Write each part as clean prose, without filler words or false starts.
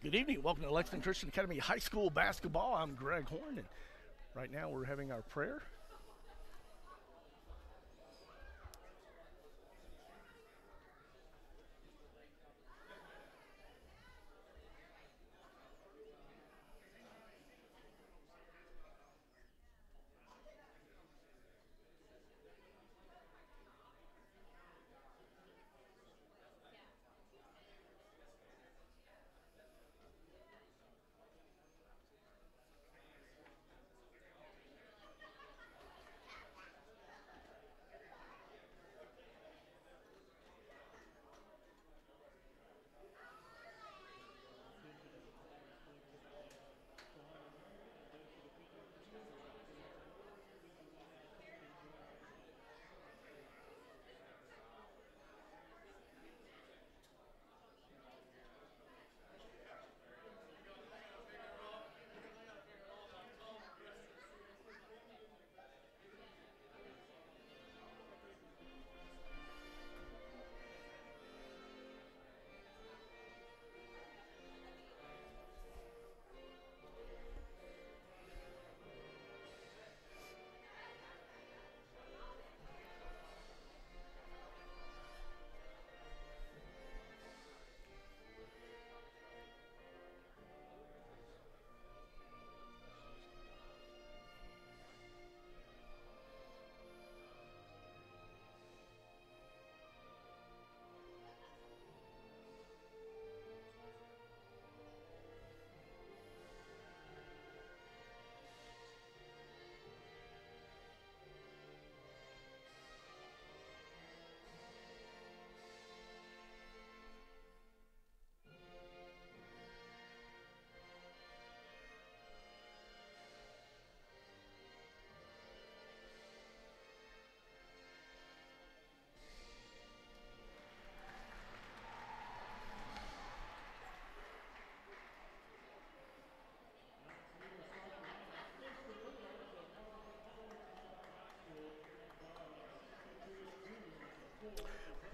Good evening. Welcome to Lexington Christian Academy High School basketball. I'm Greg Horn, and right now we're having our prayer.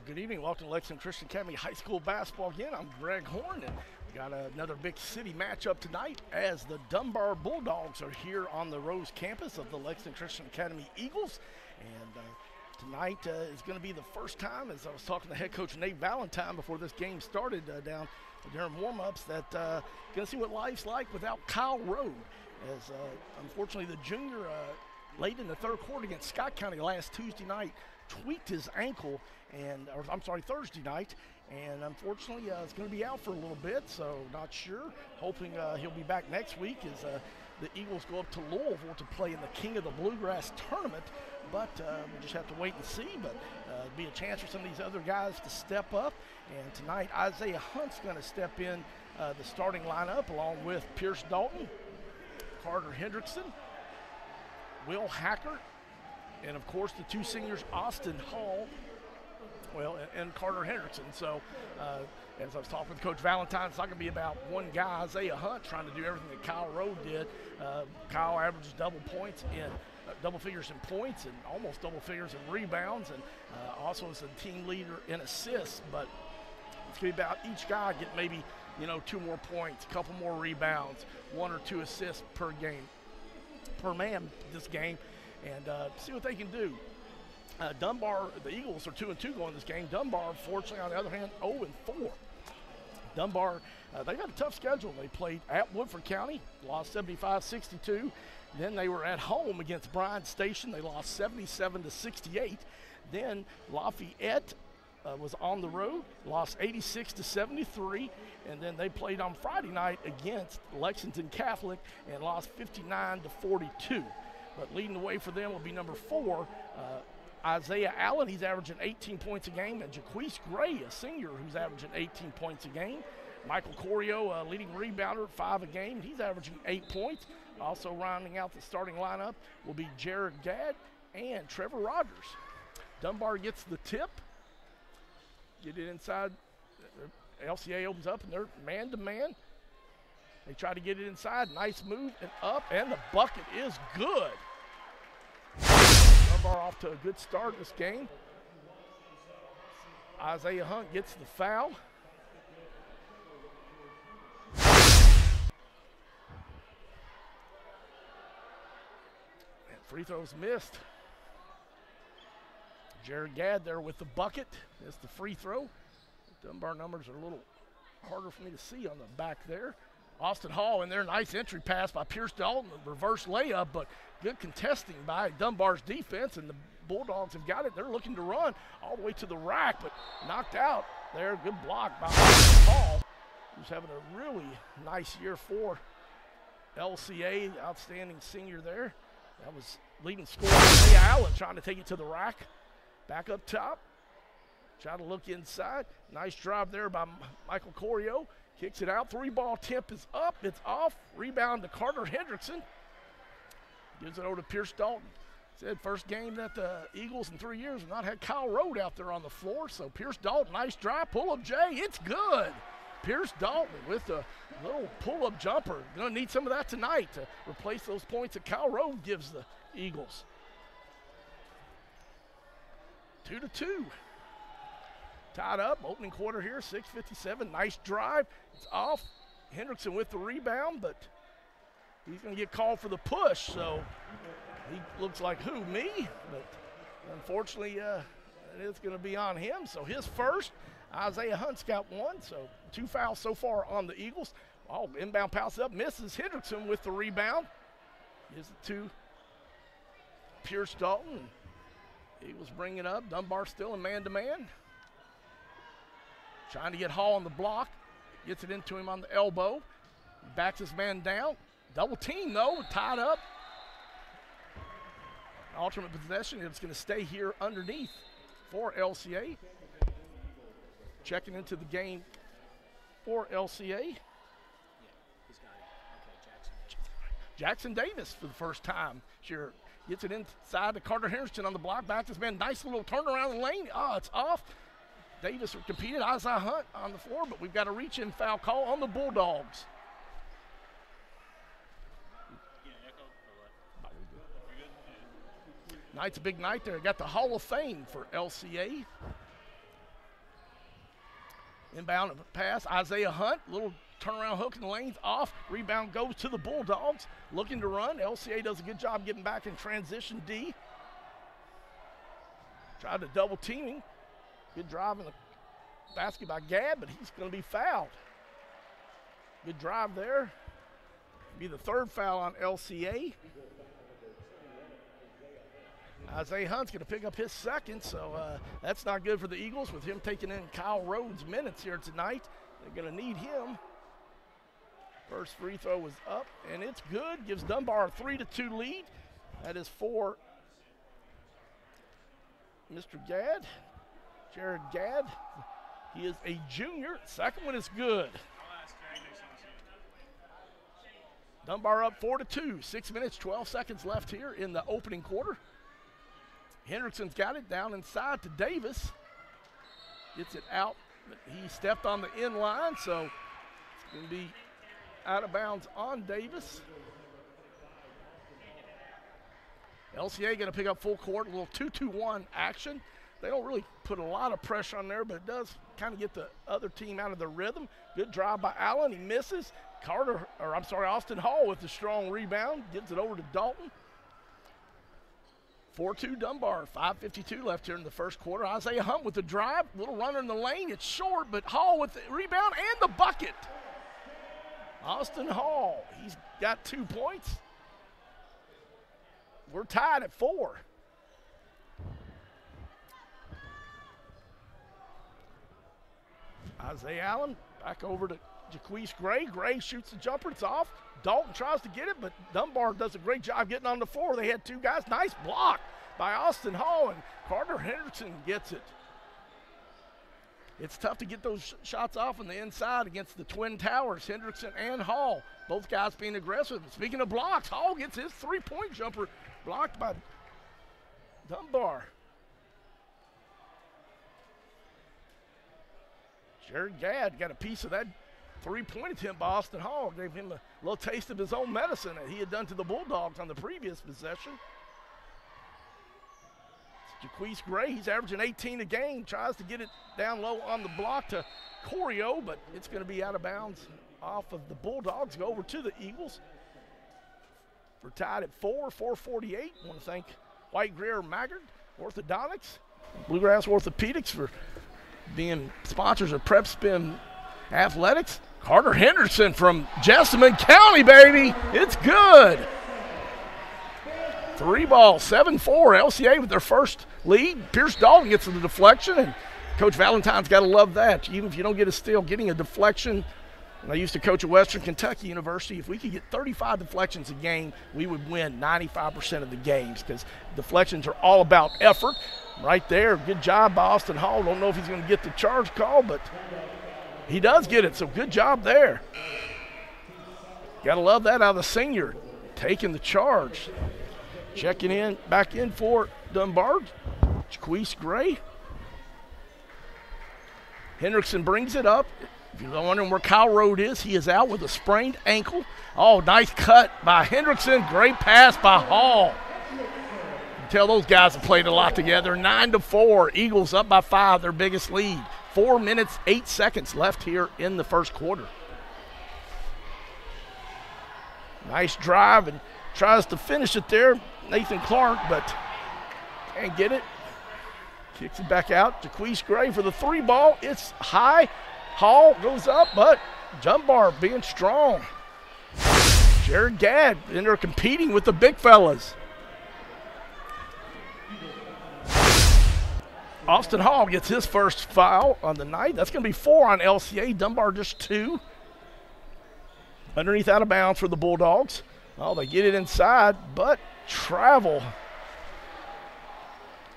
Good evening. Welcome to Lexington Christian Academy High School basketball again. I'm Greg Horn, and we got another big city matchup tonight as the Dunbar Bulldogs are here on the Rose campus of the Lexington Christian Academy Eagles. And tonight is going to be the first time, as I was talking to head coach Nate Valentine before this game started down during warm-ups, that going to see what life's like without Kyle Rowe. As unfortunately the junior late in the third quarter against Scott County last Tuesday night tweaked his ankle, Thursday night, and unfortunately it's going to be out for a little bit, so not sure. Hoping he'll be back next week as the Eagles go up to Louisville to play in the King of the Bluegrass tournament, but we'll just have to wait and see. But it'll be a chance for some of these other guys to step up, and tonight Isaiah Hunt's going to step in the starting lineup along with Pierce Dalton, Carter Hendrickson, Will Hackert, and of course the two seniors, Austin Hall, and Carter Hendrickson. So as I was talking with Coach Valentine, it's not going to be about one guy, Isaiah Hunt, trying to do everything that Kyle Rowe did. Kyle averages double figures in points and almost double figures in rebounds, and also is a team leader in assists. But it's going to be about each guy get maybe, 2 more points, a couple more rebounds, 1 or 2 assists per man this game, and see what they can do. Dunbar, the Eagles are 2-2 going this game. Dunbar, fortunately, on the other hand, 0-4. Dunbar, they got a tough schedule. They played at Woodford County, lost 75-62. Then they were at home against Bryan Station. They lost 77-68. Then Lafayette was on the road, lost 86-73. And then they played on Friday night against Lexington Catholic and lost 59-42. But leading the way for them will be number 4, Isaiah Allen. He's averaging 18 points a game, and Jaquise Gray, a senior, who's averaging 18 points a game. Michael Corio, leading rebounder, 5 a game. He's averaging 8 points. Also rounding out the starting lineup will be Jared Gadd and Trevor Rogers. Dunbar gets the tip. Get it inside. LCA opens up, and they're man-to-man. They try to get it inside. Nice move and up, and the bucket is good. Dunbar off to a good start this game. Isaiah Hunt gets the foul. Free throws missed. Jared Gadd there with the bucket. Missed the free throw. Dunbar numbers are a little harder for me to see on the back there. Austin Hall in there, nice entry pass by Pierce Dalton, reverse layup, but good contesting by Dunbar's defense, and the Bulldogs have got it. They're looking to run all the way to the rack, but knocked out there. Good block by Austin Hall, who's having a really nice year for LCA, outstanding senior there. That was leading scorer Ray Allen trying to take it to the rack. Back up top, try to look inside. Nice drive there by Michael Corio. Kicks it out, 3-ball tip is up, it's off. Rebound to Carter Hendrickson. Gives it over to Pierce Dalton. Said first game that the Eagles in 3 years have not had Kyle Rode out there on the floor. So Pierce Dalton, nice drive, pull-up J, it's good. Pierce Dalton with a little pull-up jumper. Gonna need some of that tonight to replace those points that Kyle Rode gives the Eagles. 2-2. Tied up, opening quarter here, 6:57. Nice drive, it's off. Hendrickson with the rebound, but he's gonna get called for the push, so he looks like who, me? But unfortunately, it's gonna be on him. So his first, Isaiah Hunt's got one, so 2 fouls so far on the Eagles. Oh, inbound pass up, misses. Hendrickson with the rebound. Gives it to Pierce Dalton. Eagles bring it up, Dunbar still in man-to-man. Trying to get Hall on the block. Gets it into him on the elbow. Backs his man down. Double team, though, tied up. Alternate possession. It's going to stay here underneath for LCA. Checking into the game for LCA. Jackson Davis for the first time. Sure. Gets it inside to Carter Henderson on the block. Backs his man. Nice little turnaround in the lane. Oh, it's off. Davis competed, Isaiah Hunt on the floor, but we've got a reach-in foul call on the Bulldogs. Night's a big night there. Got the Hall of Fame for LCA. Inbound pass, Isaiah Hunt, little turnaround hook in the lanes, off. Rebound goes to the Bulldogs. Looking to run. LCA does a good job getting back in transition D. Tried to double teaming. Good drive in the basket by Gadd, but he's going to be fouled. Good drive there. Be the third foul on LCA. Isaiah Hunt's going to pick up his second, so that's not good for the Eagles with him taking in Kyle Rhodes' minutes here tonight. They're going to need him. First free throw was up, and it's good. Gives Dunbar a 3-2 lead. That is for Mr. Gadd. Jared Gadd, he is a junior. Second one is good. Dunbar up 4-2. 6 minutes, 12 seconds left here in the opening quarter. Hendrickson's got it down inside to Davis. Gets it out, but he stepped on the in line, so it's going to be out of bounds on Davis. LCA going to pick up full court, a little 2-2-1 action. They don't really put a lot of pressure on there, but it does kind of get the other team out of their rhythm. Good drive by Allen. He misses. Austin Hall with the strong rebound. Gives it over to Dalton. 4-2 Dunbar. 5:52 left here in the first quarter. Isaiah Hunt with the drive. Little runner in the lane. It's short, but Hall with the rebound and the bucket. Austin Hall. He's got 2 points. We're tied at 4. Isaiah Allen back over to Jaquise Gray. Gray shoots the jumper. It's off. Dalton tries to get it, but Dunbar does a great job getting on the floor. They had 2 guys. Nice block by Austin Hall, and Carter Henderson gets it. It's tough to get those shots off on the inside against the Twin Towers, Hendrickson and Hall. Both guys being aggressive. Speaking of blocks, Hall gets his 3-point jumper blocked by Dunbar. Jared Gadd got a piece of that 3-point attempt by Austin Hall. Gave him a little taste of his own medicine that he had done to the Bulldogs on the previous possession. Jaquise Gray, he's averaging 18 a game. Tries to get it down low on the block to Corio, but it's going to be out of bounds off of the Bulldogs. Go over to the Eagles. We're tied at 4:48. I want to thank White Greer Maggard, Orthodontics, Bluegrass Orthopedics for being sponsors of PrepSpin Athletics. Carter Henderson from Jessamine County, baby. It's good. 3-ball, 7-4. LCA with their first lead. Pierce Dalton gets the deflection, and Coach Valentine's got to love that. Even if you don't get a steal, getting a deflection. And I used to coach at Western Kentucky University. If we could get 35 deflections a game, we would win 95% of the games because deflections are all about effort. Right there, good job by Austin Hall. Don't know if he's going to get the charge call, but he does get it, so good job there. Got to love that out of the senior, taking the charge. Checking in, back in for Dunbar, Jaquise Gray. Hendrickson brings it up. If you're wondering where Kyle Road is, he is out with a sprained ankle. Oh, nice cut by Hendrickson. Great pass by Hall. You can tell those guys have played a lot together. 9-4, Eagles up by 5, their biggest lead. 4 minutes, 8 seconds left here in the first quarter. Nice drive, and tries to finish it there, Nathan Clark, but can't get it. Kicks it back out. Jaquise Gray for the 3-ball. It's high. Hall goes up, but Dunbar being strong. Jared Gadd in there competing with the big fellas. Austin Hall gets his first foul on the night. That's going to be 4 on LCA. Dunbar just 2. Underneath out of bounds for the Bulldogs. Oh, they get it inside, but travel.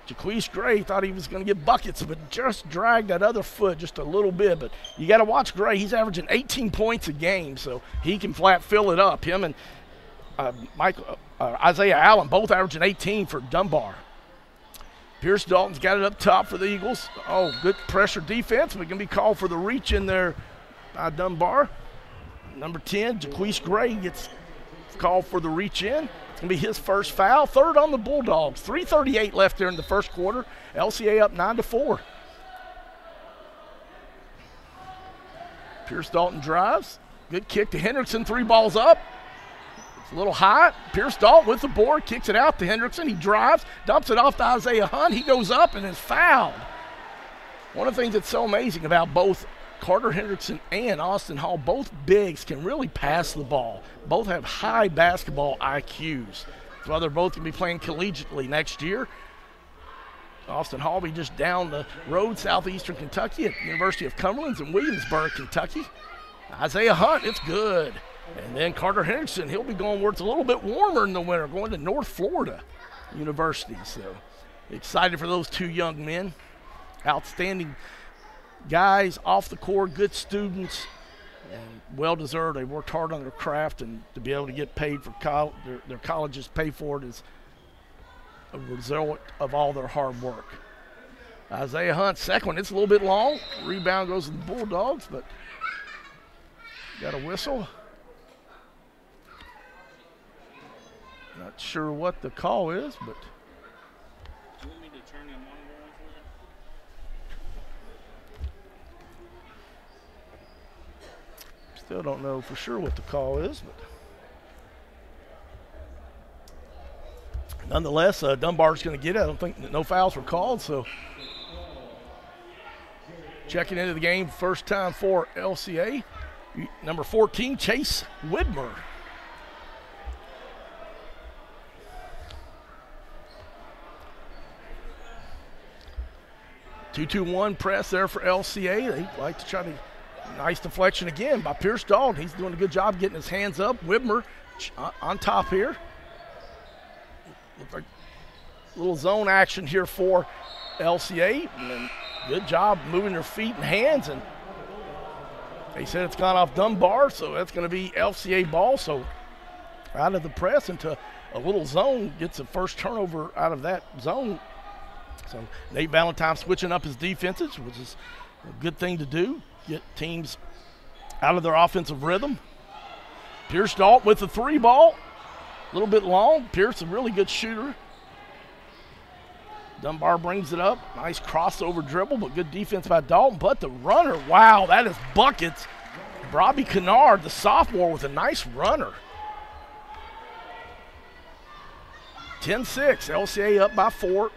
Jaquise Gray thought he was going to get buckets, but just dragged that other foot just a little bit. But you got to watch Gray. He's averaging 18 points a game, so he can flat fill it up. Him and Isaiah Allen both averaging 18 for Dunbar. Pierce Dalton's got it up top for the Eagles. Oh, good pressure defense. We're going to be called for the reach in there by Dunbar. Number 10, Jaquise Gray gets called for the reach in. It's going to be his first foul. 3rd on the Bulldogs. 3:38 left there in the first quarter. LCA up 9-4. Pierce Dalton drives. Good kick to Hendrickson. 3 balls up. It's a little high. Pierce Dalton with the board. Kicks it out to Hendrickson. He drives. Dumps it off to Isaiah Hunt. He goes up and is fouled. One of the things that's so amazing about both Carter Hendrickson and Austin Hall, both bigs, can really pass the ball. Both have high basketball IQs. That's why they're both going to be playing collegiately next year. Austin Hall will be just down the road, southeastern Kentucky, at the University of Cumberland in Williamsburg, Kentucky. Isaiah Hunt, it's good. And then Carter Hendrickson, he'll be going where it's a little bit warmer in the winter, going to North Florida University. So excited for those 2 young men. Outstanding guys off the court, good students, and well-deserved. They worked hard on their craft, and to be able to get paid for their colleges pay for it is a result of all their hard work. Isaiah Hunt, second one. It's a little bit long. Rebound goes to the Bulldogs, but got a whistle. Not sure what the call is, but Do you want me to turn that monitor on for you? still don't know for sure what the call is. But nonetheless, Dunbar's going to get it. I don't think no fouls were called, so checking into the game first time for LCA, number 14, Chase Widmer. 2-2-1 press there for LCA. They like to try to, nice deflection again by Pierce Dalton. He's doing a good job getting his hands up. Widmer on top here. Looks like a little zone action here for LCA. And then good job moving their feet and hands. And they said it's gone off Dunbar, so that's going to be LCA ball. So out of the press into a little zone, gets the first turnover out of that zone. So Nate Valentine switching up his defenses, which is a good thing to do, get teams out of their offensive rhythm. Pierce Dalton with the 3-ball, a little bit long. Pierce, a really good shooter. Dunbar brings it up. Nice crossover dribble, but good defense by Dalton. But the runner, wow, that is buckets. Robbie Kennard, the sophomore, with a nice runner. 10-6. LCA up by 4.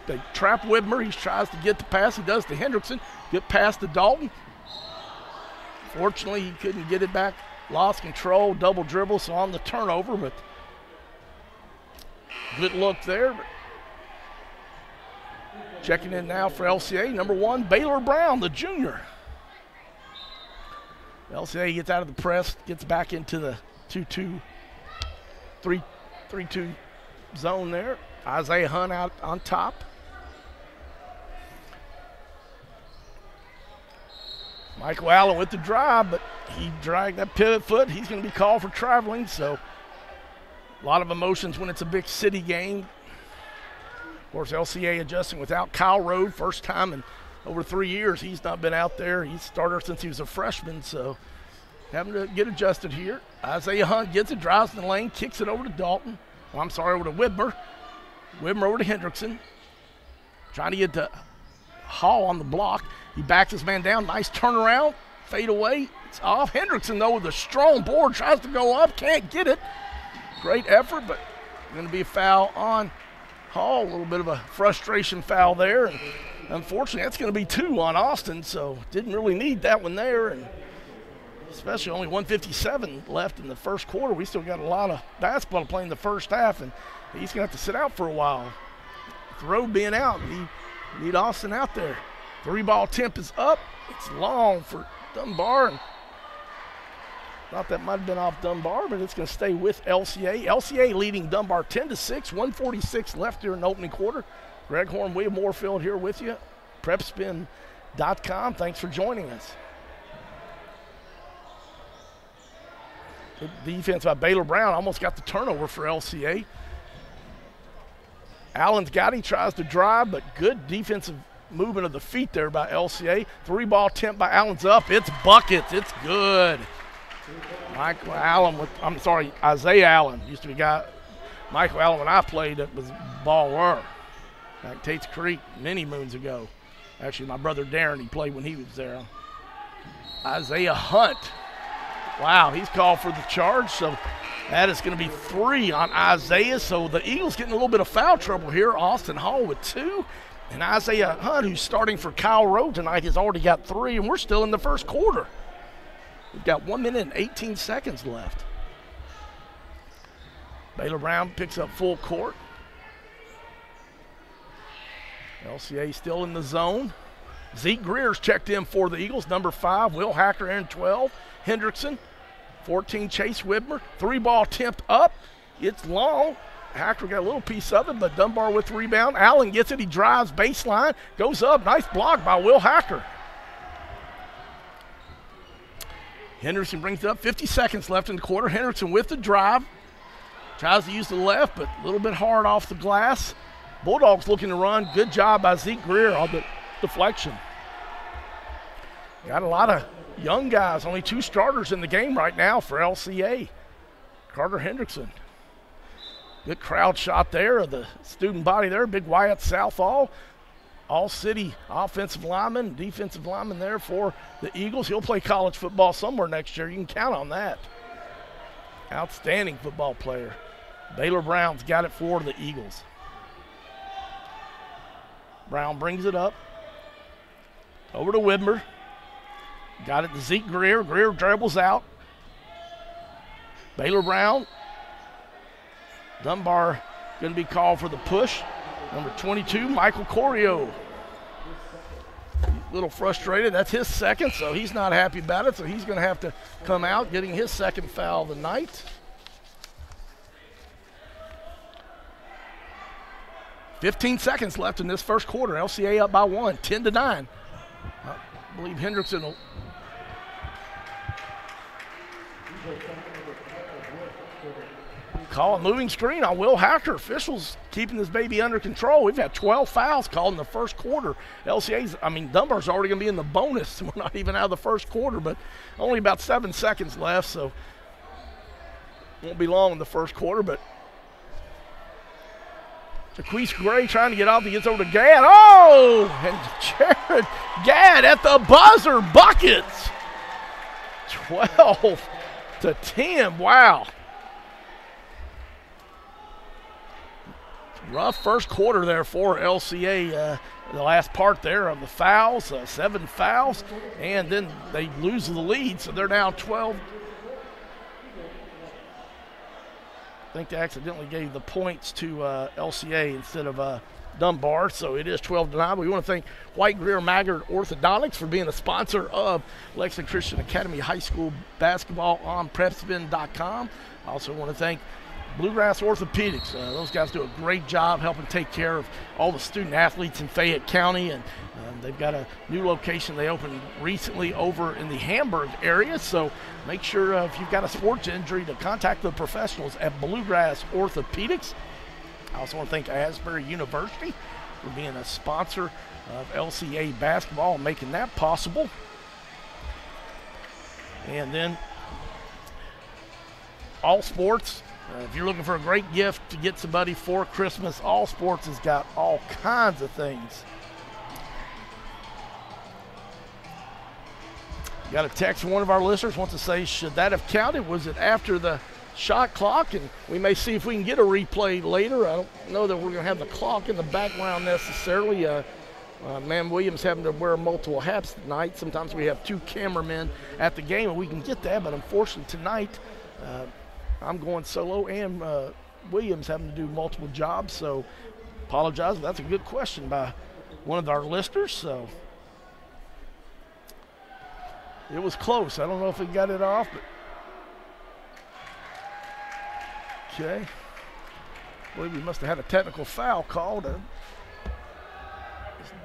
They trap Widmer. He tries to get the pass. He does to Hendrickson. Get past to Dalton. Fortunately, he couldn't get it back. Lost control, double dribble, so on the turnover, but good look there. Checking in now for LCA, number 1, Baylor Brown, the junior. LCA gets out of the press, gets back into the 2-2, 3-2 zone there. Isaiah Hunt out on top. Michael Allen with the drive, but he dragged that pivot foot. He's going to be called for traveling, so a lot of emotions when it's a big city game. Of course, LCA adjusting without Kyle Rode, first time in over 3 years. He's not been out there. He's started since he was a freshman, so having to get adjusted here. Isaiah Hunt gets it, drives in the lane, kicks it over to Dalton. Oh, I'm sorry, over to Widmer. Widmer over to Hendrickson. Trying to get to Hall on the block. He backs his man down. Nice turnaround. Fade away. It's off. Hendrickson, though, with a strong board, tries to go up. Can't get it. Great effort, but going to be a foul on Hall. A little bit of a frustration foul there. And unfortunately, that's going to be 2 on Austin, so didn't really need that one there. And especially only 1:57 left in the first quarter. We still got a lot of basketball to play in the first half, and he's going to have to sit out for a while. With Rode being out, need Austin out there. 3-ball temp is up. It's long for Dunbar. And thought that might have been off Dunbar, but it's going to stay with LCA. LCA leading Dunbar 10-6, 1:46 left here in the opening quarter. Greg Horn, William Moorfield here with you. PrepSpin.com. Thanks for joining us. Good defense by Baylor Brown. Almost got the turnover for LCA. Allen's got it. He tries to drive, but good defensive movement of the feet there by LCA. 3-ball attempt by Allen's up. It's buckets. It's good. Michael Allen Isaiah Allen used to be a guy. Michael Allen, when I played, it was baller. Back Tate's Creek many moons ago. Actually, my brother Darren, he played when he was there. Isaiah Hunt. Wow, he's called for the charge, so that is going to be 3 on Isaiah. So the Eagles getting a little bit of foul trouble here. Austin Hall with 2. And Isaiah Hunt, who's starting for Kyle Rode tonight, has already got 3, and we're still in the first quarter. We've got 1 minute and 18 seconds left. Baylor Brown picks up full court. LCA still in the zone. Zeke Greer's checked in for the Eagles, number 5. Will Hacker in 12. Hendrickson, 14, Chase Widmer. 3-ball attempt up. It's long. Hacker got a little piece of it, but Dunbar with the rebound. Allen gets it. He drives baseline. Goes up. Nice block by Will Hacker. Henderson brings it up. 50 seconds left in the quarter. Henderson with the drive. Tries to use the left, but a little bit hard off the glass. Bulldogs looking to run. Good job by Zeke Greer on the deflection. Got a lot of young guys. Only 2 starters in the game right now for LCA. Carter Hendrickson. Good crowd shot there of the student body there. Big Wyatt Southall. All-city offensive lineman, defensive lineman there for the Eagles. He'll play college football somewhere next year. You can count on that. Outstanding football player. Baylor Brown's got it for the Eagles. Brown brings it up. Over to Widmer. Got it to Zeke Greer. Greer dribbles out. Baylor Brown. Dunbar going to be called for the push. Number 22, Michael Corio. A little frustrated. That's his second, so he's not happy about it, so he's going to have to come out, getting his second foul of the night. 15 seconds left in this first quarter. LCA up by 1, 10-9. I believe Hendrickson will. Call a moving screen on Will Hacker. Officials keeping this baby under control. We've had 12 fouls called in the first quarter. Dunbar's already going to be in the bonus. We're not even out of the first quarter, but only about 7 seconds left, so won't be long in the first quarter. But Jaquise Gray trying to get off. He gets over to Gadd. Oh! And Jared Gadd at the buzzer. Buckets. 12-10. Wow. Rough first quarter there for LCA. The last part there of the fouls, 7 fouls, and then they lose the lead, so they're down 12. I think they accidentally gave the points to LCA instead of Dunbar, so it is 12-9. We want to thank White Greer Maggard Orthodontics for being a sponsor of Lexington Christian Academy High School basketball on PrepSpin.com. I also want to thank Bluegrass Orthopedics. Those guys do a great job helping take care of all the student athletes in Fayette County, and they've got a new location they opened recently over in the Hamburg area, so make sure if you've got a sports injury to contact the professionals at Bluegrass Orthopedics. I also want to thank Asbury University for being a sponsor of LCA basketball and making that possible. And then All Sports. If you're looking for a great gift to get somebody for Christmas, All Sports has got all kinds of things. Got a text from one of our listeners, wants to say, should that have counted? Was it after the shot clock? And we may see if we can get a replay later. I don't know that we're going to have the clock in the background necessarily. Man Williams having to wear multiple hats tonight. Sometimes we have 2 cameramen at the game, and we can get that, but unfortunately tonight, I'm going solo, and Williams having to do multiple jobs, so apologize. But that's a good question by one of our listeners. So it was close. I don't know if he got it off, but okay. I believe we must have had a technical foul called.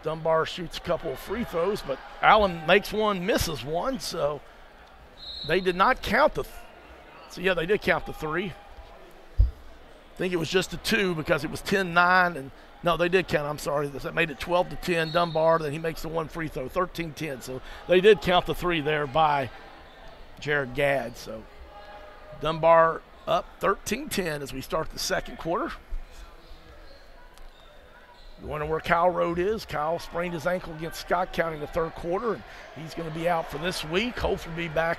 Dunbar shoots a couple of free throws, but Allen makes one, misses one, so they did not count the. So, yeah, they did count the 3. I think it was just a 2 because it was 10-9. And no, they did count. I'm sorry. That made it 12-10. Dunbar, then he makes the 1 free throw, 13-10. So they did count the 3 there by Jared Gadd. So Dunbar up 13-10 as we start the second quarter. You wonder where Kyle Road is. Kyle sprained his ankle against Scott County in the third quarter, and he's going to be out for this week. Hopefully be back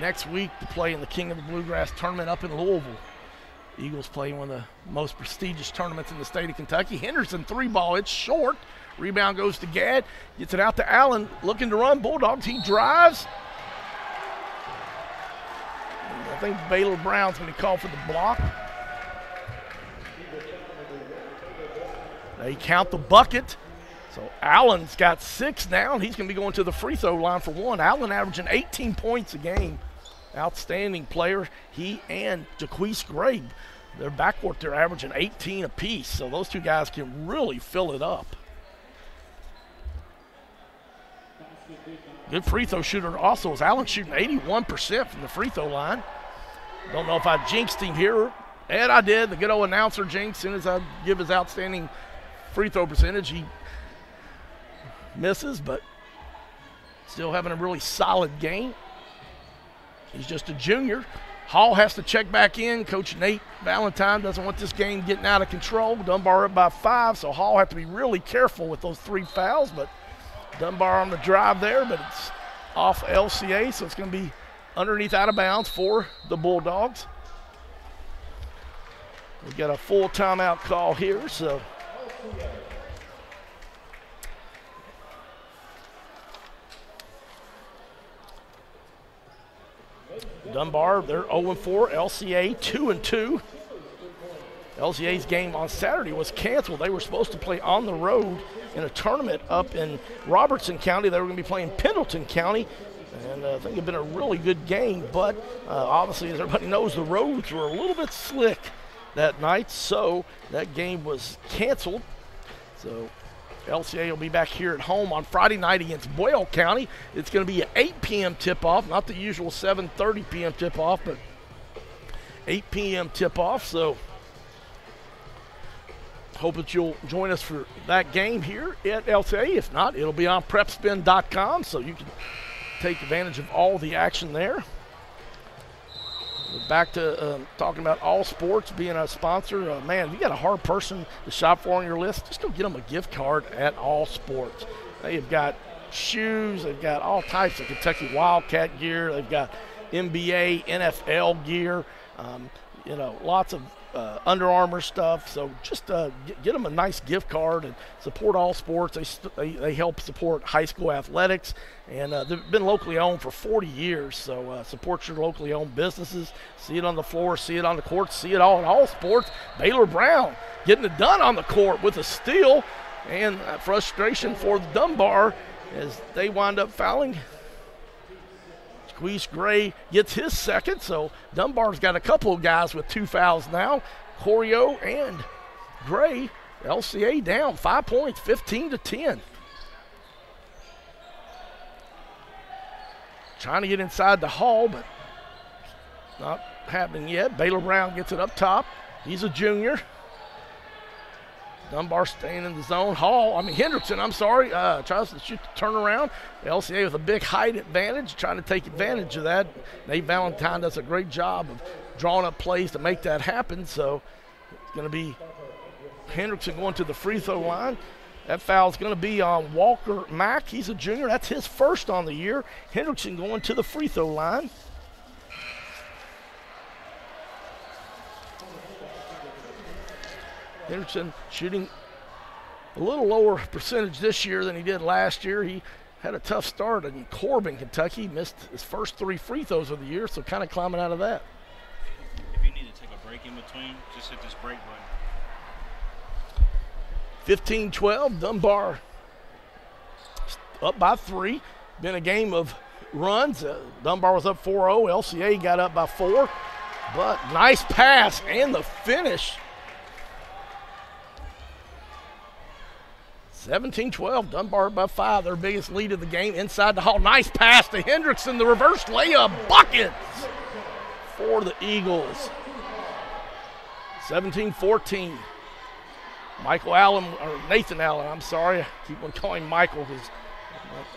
next week to play in the King of the Bluegrass tournament up in Louisville. Eagles play one of the most prestigious tournaments in the state of Kentucky. Henderson 3-ball, it's short. Rebound goes to Gadd, gets it out to Allen, looking to run. Bulldogs, he drives. I think Baylor Brown's going to call for the block. They count the bucket. So Allen's got 6 now, and he's going to be going to the free throw line for 1. Allen averaging 18 points a game. Outstanding player. He and Jaquise Gray, their backcourt, they're averaging 18 apiece. So those 2 guys can really fill it up. Good free throw shooter also is Allen, shooting 81% from the free throw line. Don't know if I jinxed him here. And I did. The good old announcer jinx. As soon as I give his outstanding free throw percentage, he misses, but still having a really solid game. He's just a junior. Hall has to check back in. Coach Nate Valentine doesn't want this game getting out of control. Dunbar up by 5, so Hall have to be really careful with those 3 fouls, but Dunbar on the drive there, but it's off LCA, so it's going to be underneath out of bounds for the Bulldogs. We got a full timeout call here, so Dunbar, they're 0-4. LCA 2-2. LCA's game on Saturday was canceled. They were supposed to play on the road in a tournament up in Robertson County. They were going to be playing Pendleton County, and I think it had been a really good game. But obviously, as everybody knows, the roads were a little bit slick that night, so that game was canceled. So LCA will be back here at home on Friday night against Boyle County. It's going to be an 8 p.m. tip-off, not the usual 7:30 p.m. tip-off, but 8 p.m. tip-off. So hope that you'll join us for that game here at LCA. If not, it'll be on PrepSpin.com, so you can take advantage of all the action there. Back to talking about All Sports being a sponsor. Man, if you got a hard person to shop for on your list, just go get them a gift card at All Sports. They've got shoes. They've got all types of Kentucky Wildcat gear. They've got NBA, NFL gear. Lots of Under Armour stuff. So just get them a nice gift card and support all sports. They help support high school athletics, and they've been locally owned for 40 years. So support your locally owned businesses. See it on the floor, see it on the court, see it all in all sports. Baylor Brown getting it done on the court with a steal, and frustration for the Dunbar as they wind up fouling. Squeeze Gray gets his second, so Dunbar's got a couple of guys with 2 fouls now. Corio and Gray, LCA down 5 points, 15-10. Trying to get inside the Hall, but not happening yet. Baylor Brown gets it up top. He's a junior. Dunbar staying in the zone. Hendrickson, tries to shoot the turnaround. LCA with a big height advantage, trying to take advantage of that. Nate Valentine does a great job of drawing up plays to make that happen. So it's going to be Hendrickson going to the free throw line. That foul's going to be on Walker Mack. He's a junior. That's his first on the year. Hendrickson going to the free throw line. Hendrickson shooting a little lower percentage this year than he did last year. He had a tough start in Corbin, Kentucky. Missed his first 3 free throws of the year, so kind of climbing out of that. If you need to take a break in between, just hit this break button. 15-12, Dunbar up by 3. Been a game of runs. Dunbar was up 4-0. LCA got up by 4. But nice pass and the finish. 17-12, Dunbar by 5, their biggest lead of the game. Inside the Hall, nice pass to Hendrickson, the reverse layup, buckets for the Eagles. 17-14. Nathan Allen, I keep on calling Michael because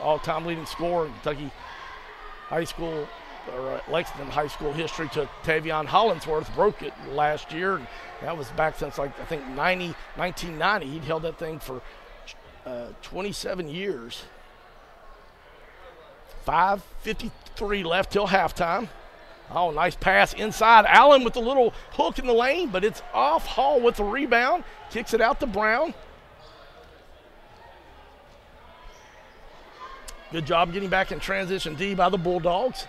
all-time leading scorer in Kentucky high school, or Lexington high school history, took Tavion Hollingsworth, broke it last year. And that was back since, 1990. He'd held that thing for 27 years. 5:53 left till halftime. Oh, nice pass inside. Allen with a little hook in the lane, but it's off. Hall with the rebound. Kicks it out to Brown. Good job getting back in transition D by the Bulldogs.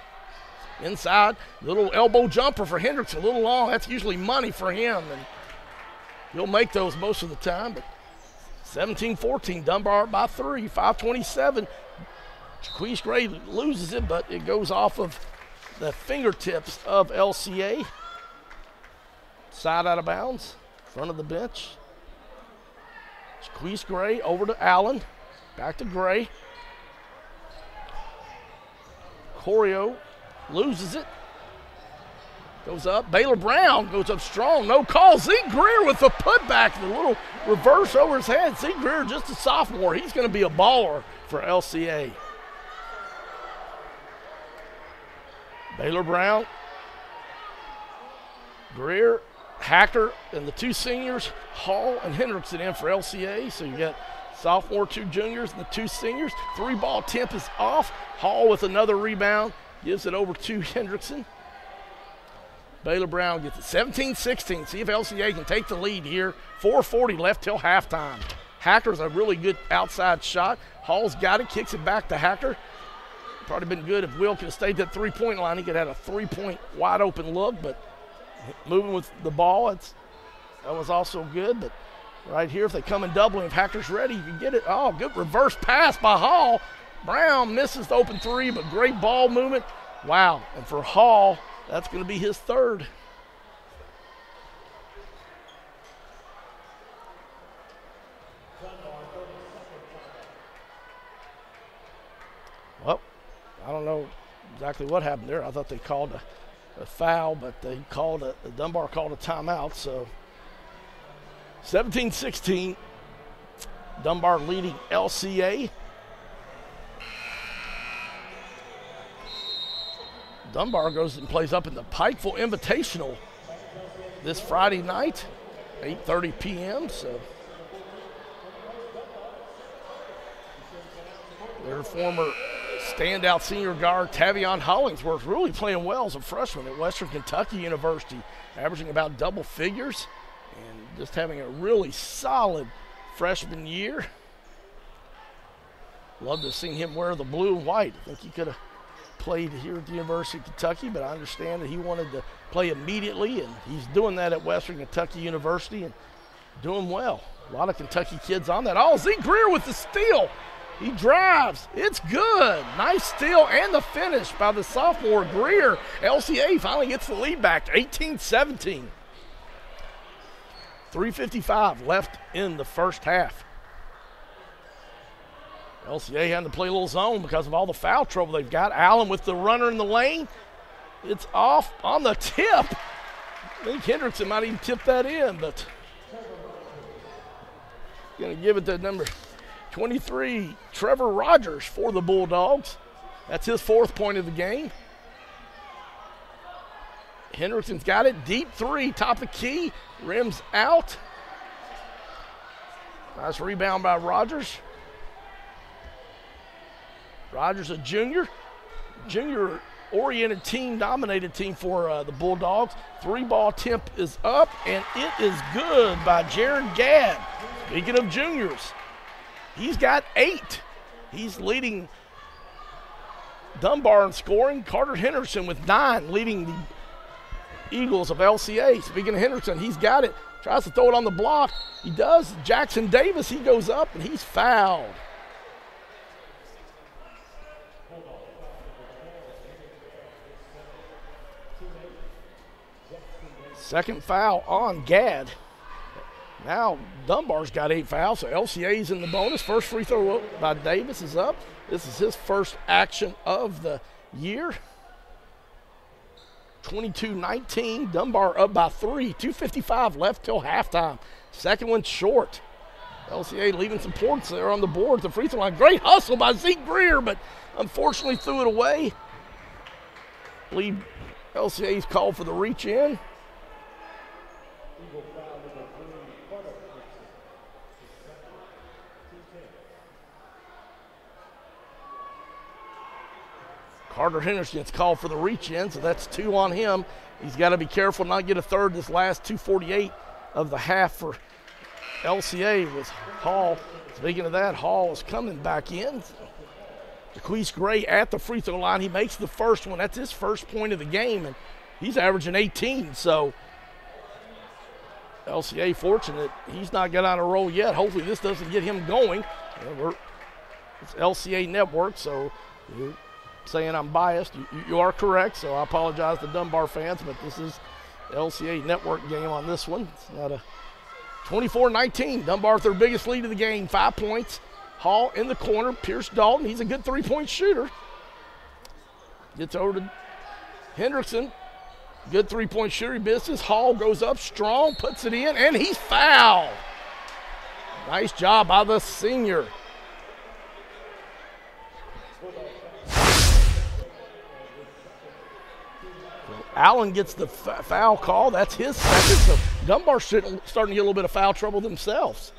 Inside, little elbow jumper for Hendrickson, a little long. That's usually money for him, and he'll make those most of the time. But 17-14, Dunbar by 3, 5:27. Jaquise Gray loses it, but it goes off of the fingertips of LCA. Side out of bounds, front of the bench. Jaquise Gray over to Allen, back to Gray. Corio loses it. Goes up. Baylor Brown goes up strong. No call. Zeke Greer with the putback. The little reverse over his head. Zeke Greer, just a sophomore. He's going to be a baller for LCA. Baylor Brown, Greer, Hacker, and the 2 seniors, Hall and Hendrickson in for LCA. So you got sophomore, 2 juniors, and the 2 seniors. 3-ball tip is off. Hall with another rebound. Gives it over to Hendrickson. Baylor Brown gets it 17-16. See if LCA can take the lead here. 4:40 left till halftime. Hacker's a really good outside shot. Hall's got it, kicks it back to Hacker. Probably been good if Will could have stayed at the 3-point line. He could have had a 3-point wide open look, but moving with the ball, that was also good. But right here, if they come in doubling, if Hacker's ready, you can get it. Oh, good reverse pass by Hall. Brown misses the open 3, but great ball movement. Wow, and for Hall, that's going to be his 3rd. Well, I don't know exactly what happened there. I thought they called a foul, but Dunbar called a timeout. So 17-16, Dunbar leading LCA. Dunbar goes and plays up in the Pikeville Invitational this Friday night, 8:30 p.m. So their former Standout senior guard Tavion Hollingsworth really playing well as a freshman at Western Kentucky University, averaging about double figures and just having a really solid freshman year. Love to have seen him wear the blue and white. I think he could have played here at the University of Kentucky, but I understand that he wanted to play immediately, and he's doing that at Western Kentucky University and doing well. A lot of Kentucky kids on that. Oh, Zeke Greer with the steal. He drives. It's good. Nice steal and the finish by the sophomore Greer. LCA finally gets the lead back to 18-17. 3:55 left in the first half. LCA having to play a little zone because of all the foul trouble they've got. Allen with the runner in the lane. It's off on the tip. I think Hendrickson might even tip that in, but going to give it to number 23, Trevor Rogers for the Bulldogs. That's his 4th point of the game. Hendrickson's got it. Deep three, top of key, rims out. Nice rebound by Rogers. Rogers, a junior. Junior-oriented team, dominated team for the Bulldogs. 3-ball attempt is up, and it is good by Jared Gadd. Speaking of juniors, he's got 8. He's leading Dunbar in scoring. Carter Henderson with 9, leading the Eagles of LCA. Speaking of Henderson, he's got it. Tries to throw it on the block. He does. Jackson Davis, he goes up, and he's fouled. Second foul on Gadd. Now Dunbar's got 8 fouls, so LCA's in the bonus. First free throw by Davis is up. This is his first action of the year. 22-19, Dunbar up by 3. 2:55 left till halftime. Second one short. LCA leaving some points there on the board at the free throw line. Great hustle by Zeke Greer, but unfortunately threw it away. I believe LCA's called for the reach in. Carter Henderson's called for the reach in, so that's 2 on him. He's got to be careful not get a third this last 2:48 of the half for LCA with Hall. Speaking of that, Hall is coming back in. Jaquise Gray at the free throw line. He makes the first one. That's his first point of the game, and he's averaging 18. So LCA fortunate. He's not got on a roll yet. Hopefully this doesn't get him going. It's LCA Network, so you're saying I'm biased. You are correct, so I apologize to Dunbar fans, but this is LCA Network game on this one. It's not a 24-19. Dunbar with their biggest lead of the game, 5 points. Hall in the corner. Pierce Dalton, he's a good 3-point shooter. Gets over to Hendrickson. Good 3-point shooter. He misses. Hall goes up strong, puts it in, and he's fouled. Nice job by the senior. Allen gets the foul call. That's his second. So Dunbar's starting to get a little bit of foul trouble themselves.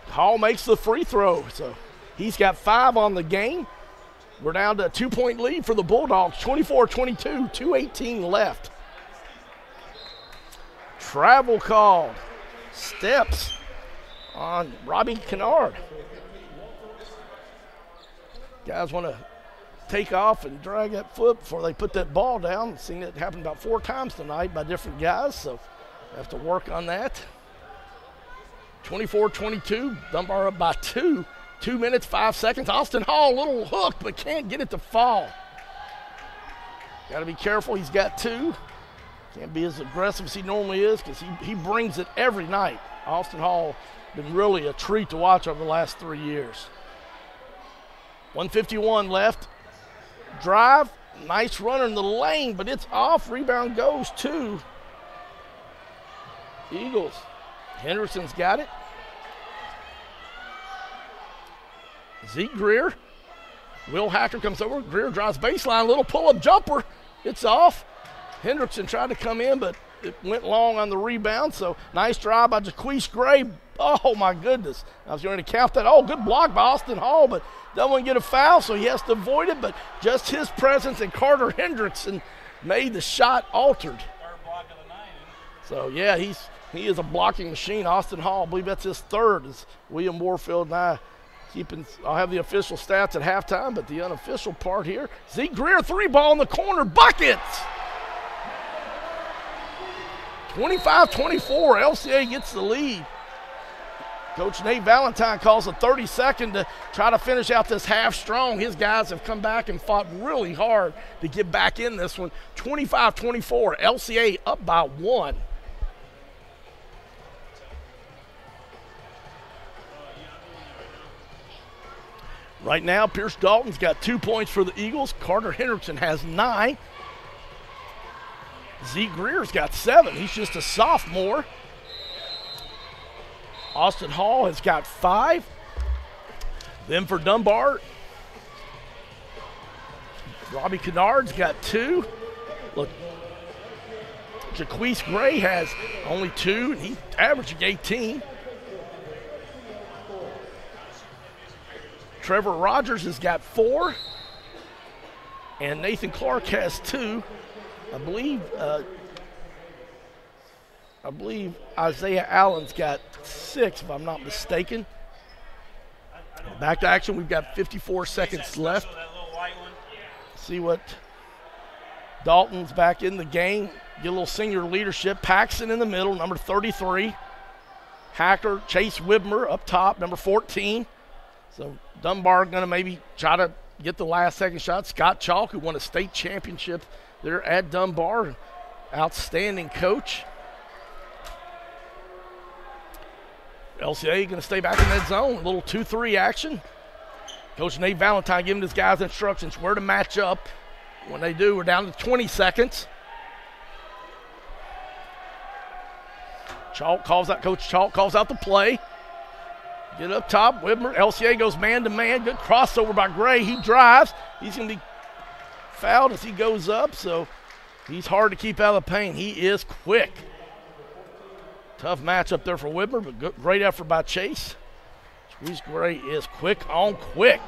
Hall makes the free throw. So he's got 5 on the game. We're down to a 2-point lead for the Bulldogs. 24-22, 2:18 left. Travel called. Steps on Robbie Kennard. Guys want to take off and drag that foot before they put that ball down. I've seen it happen about 4 times tonight by different guys, so have to work on that. 24-22, Dunbar up by 2. 2 minutes, 5 seconds. Austin Hall, little hook, but can't get it to fall. Got to be careful. He's got 2. Can't be as aggressive as he normally is because he brings it every night. Austin Hall been really a treat to watch over the last 3 years. 1:51 left. Drive, nice runner in the lane, but it's off. Rebound goes to Eagles. Henderson's got it. Zeke Greer. Will Hacker comes over. Greer drives baseline, little pull-up jumper. It's off. Hendrickson tried to come in, but it went long on the rebound, so nice drive by Jaquise Gray. Oh, my goodness. I was going to count that. Oh, good block by Austin Hall, but doesn't get a foul, so he has to avoid it. But just his presence and Carter Hendrickson made the shot altered. Third block of the night. So, yeah, he is a blocking machine. Austin Hall, I believe that's his third, as William Warfield and I I'll have the official stats at halftime, but the unofficial part here, Zeke Greer, 3-ball in the corner, buckets! 25-24, LCA gets the lead. Coach Nate Valentine calls a 30-second to try to finish out this half strong. His guys have come back and fought really hard to get back in this one. 25-24, LCA up by 1. Right now, Pierce Dalton's got 2 points for the Eagles. Carter Hendrickson has 9. Zeke Greer's got 7. He's just a sophomore. Austin Hall has got 5. Then for Dunbar, Robbie Kennard's got 2. Look, Jaquise Gray has only 2, and he's averaging 18. Trevor Rogers has got 4, and Nathan Clark has 2. I believe Isaiah Allen's got 6, if I'm not mistaken. Back to action. We've got 54 seconds left. See what Dalton's back in the game. Get a little senior leadership. Paxson in the middle, number 33. Hacker, Chase Widmer up top, number 14. So Dunbar going to maybe try to get the last second shot. Scott Chalk, who won a state championship there at Dunbar. Outstanding coach. LCA going to stay back in that zone. A little 2-3 action. Coach Nate Valentine giving his guys instructions where to match up. When they do, we're down to 20 seconds. Coach Chalk calls out the play. Get up top, Widmer. LCA goes man-to-man. Good crossover by Gray. He drives. He's going to be fouled as he goes up, so he's hard to keep out of the paint. He is quick. Tough matchup there for Widmer, but good, great effort by Chase. Squeeze Gray is quick on quick.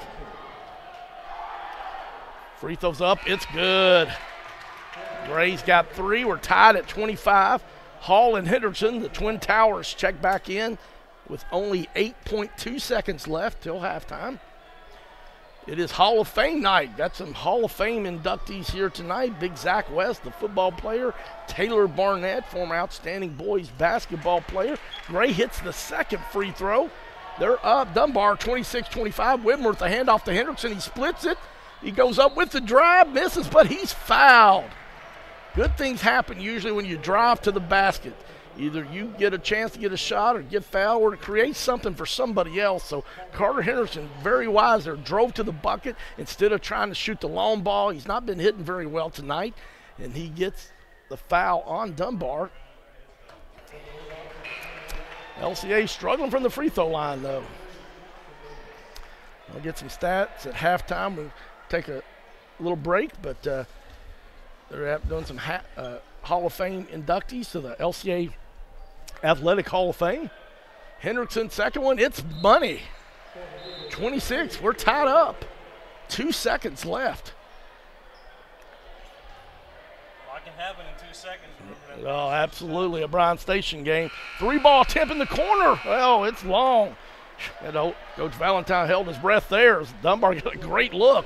Free throws up. It's good. Gray's got 3. We're tied at 25. Hall and Hendrickson, the Twin Towers, check back in with only 8.2 seconds left till halftime. It is Hall of Fame night. Got some Hall of Fame inductees here tonight. Big Zach West, the football player. Taylor Barnett, former outstanding boys basketball player. Gray hits the second free throw. They're up. Dunbar 26-25. Widmer with the handoff to Hendrickson. He splits it. He goes up with the drive, misses, but he's fouled. Good things happen usually when you drive to the basket. Either you get a chance to get a shot or get fouled or to create something for somebody else. So Carter Hendrickson, very wise there, drove to the bucket instead of trying to shoot the long ball. He's not been hitting very well tonight, and he gets the foul on Dunbar. LCA struggling from the free throw line, though. I'll get some stats at halftime. We'll take a little break, but they're doing some Hall of Fame inductees to the LCA Athletic Hall of Fame. Hendrickson, second one, it's money. 26, we're tied up. 2 seconds left. A lot can happen in 2 seconds. Oh, absolutely, a Bryan Station game. 3-ball tip in the corner. Well, it's long. And Coach Valentine held his breath there. Dunbar got a great look.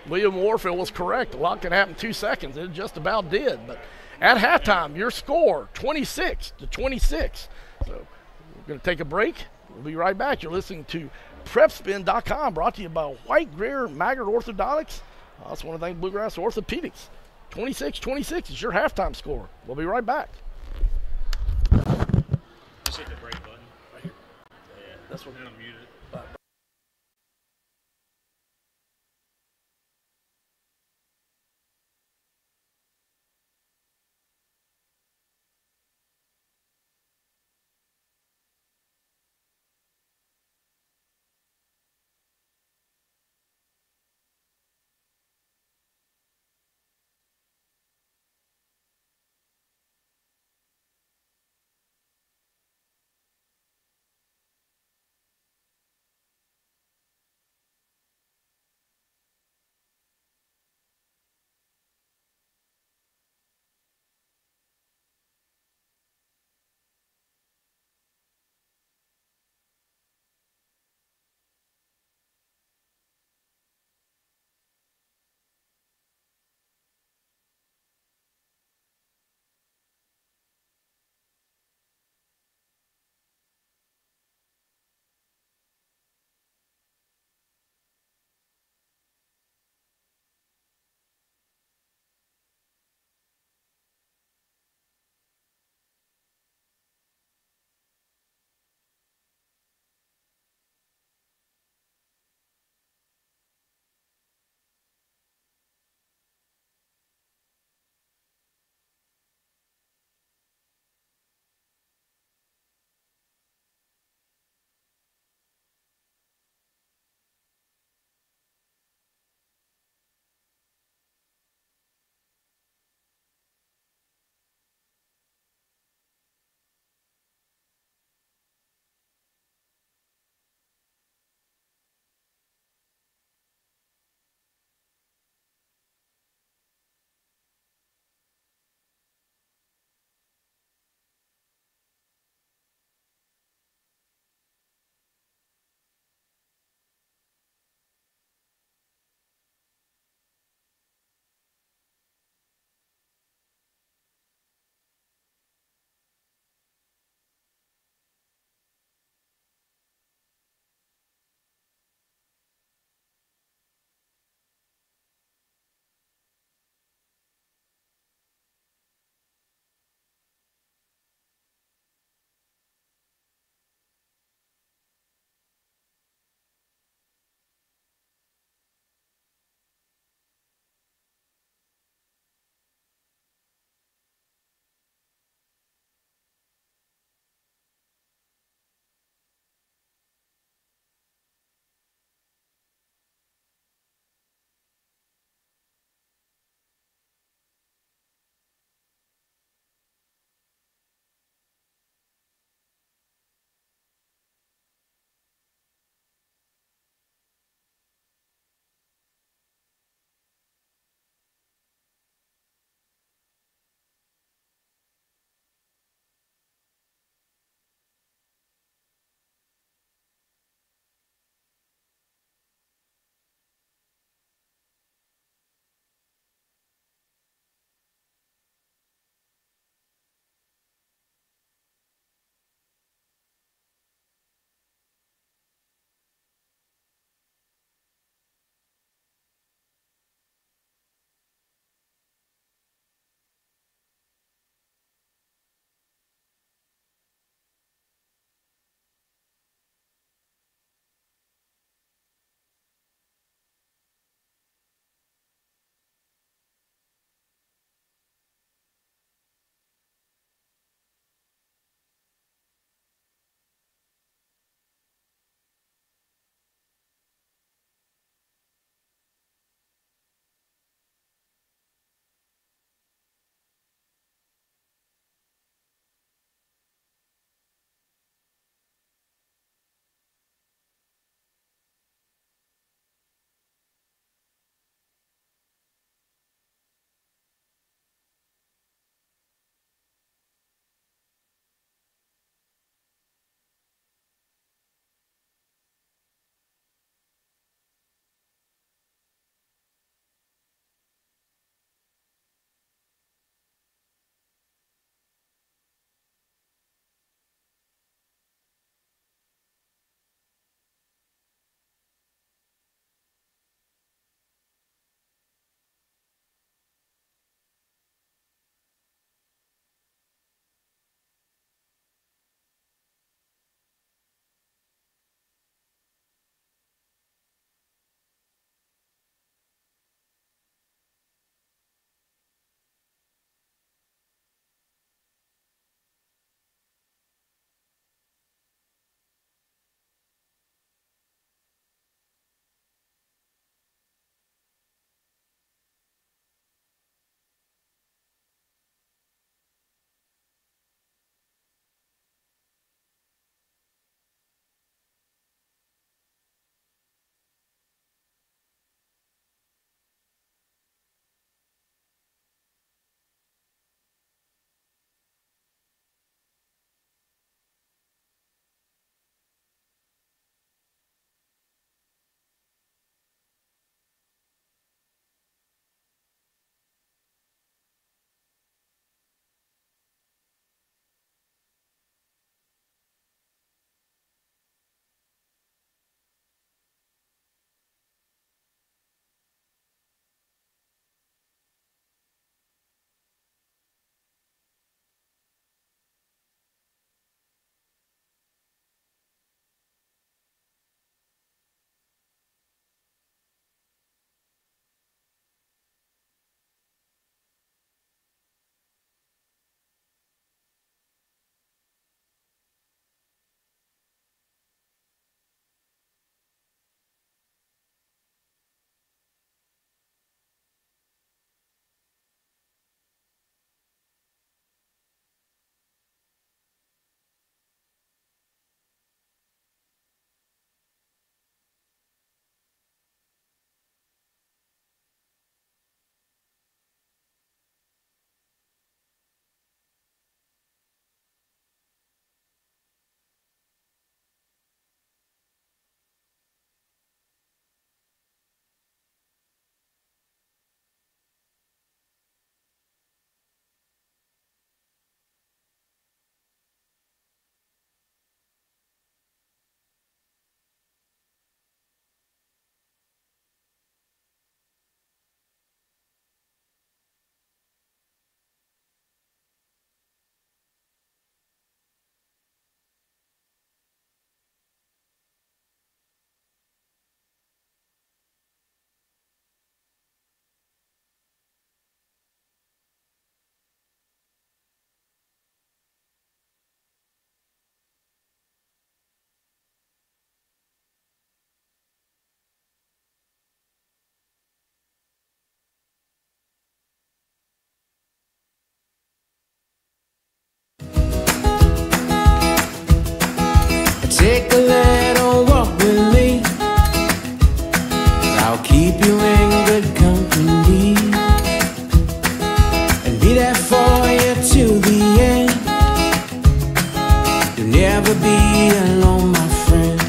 William Warfield was correct. A lot can happen in 2 seconds. It just about did. But at halftime, your score, 26-26. So we're going to take a break. We'll be right back. You're listening to PrepSpin.com, brought to you by White Greer, Maggard Orthodontics. That's one of the things, Bluegrass Orthopedics. 26-26 is your halftime score. We'll be right back. Just hit the break button. Right here. Yeah, that's what I'm gonna mute it. take a little walk with me. I'll keep you in good company and be there for you till the end. You'll never be alone, my friend.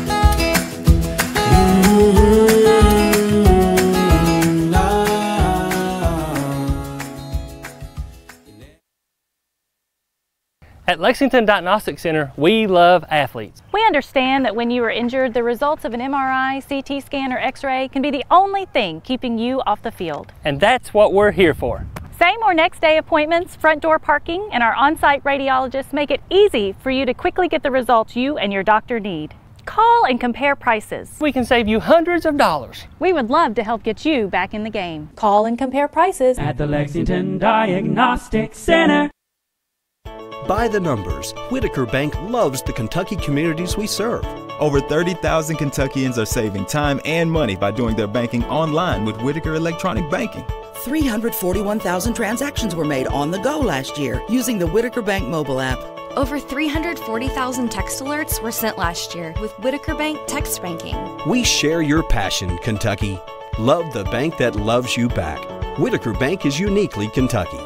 At Lexington Diagnostic Center, we love athletes. We understand that when you are injured, the results of an MRI, CT scan, or X-ray can be the only thing keeping you off the field. And that's what we're here for. Same or next day appointments, front door parking, and our on-site radiologists make it easy for you to quickly get the results you and your doctor need. Call and compare prices. We can save you hundreds of dollars. We would love to help get you back in the game. Call and compare prices at the Lexington Diagnostic Center. By the numbers, Whitaker Bank loves the Kentucky communities we serve. Over 30,000 Kentuckians are saving time and money by doing their banking online with Whitaker Electronic Banking. 341,000 transactions were made on the go last year using the Whitaker Bank mobile app. Over 340,000 text alerts were sent last year with Whitaker Bank Text Banking. We share your passion, Kentucky. Love the bank that loves you back. Whitaker Bank is uniquely Kentucky.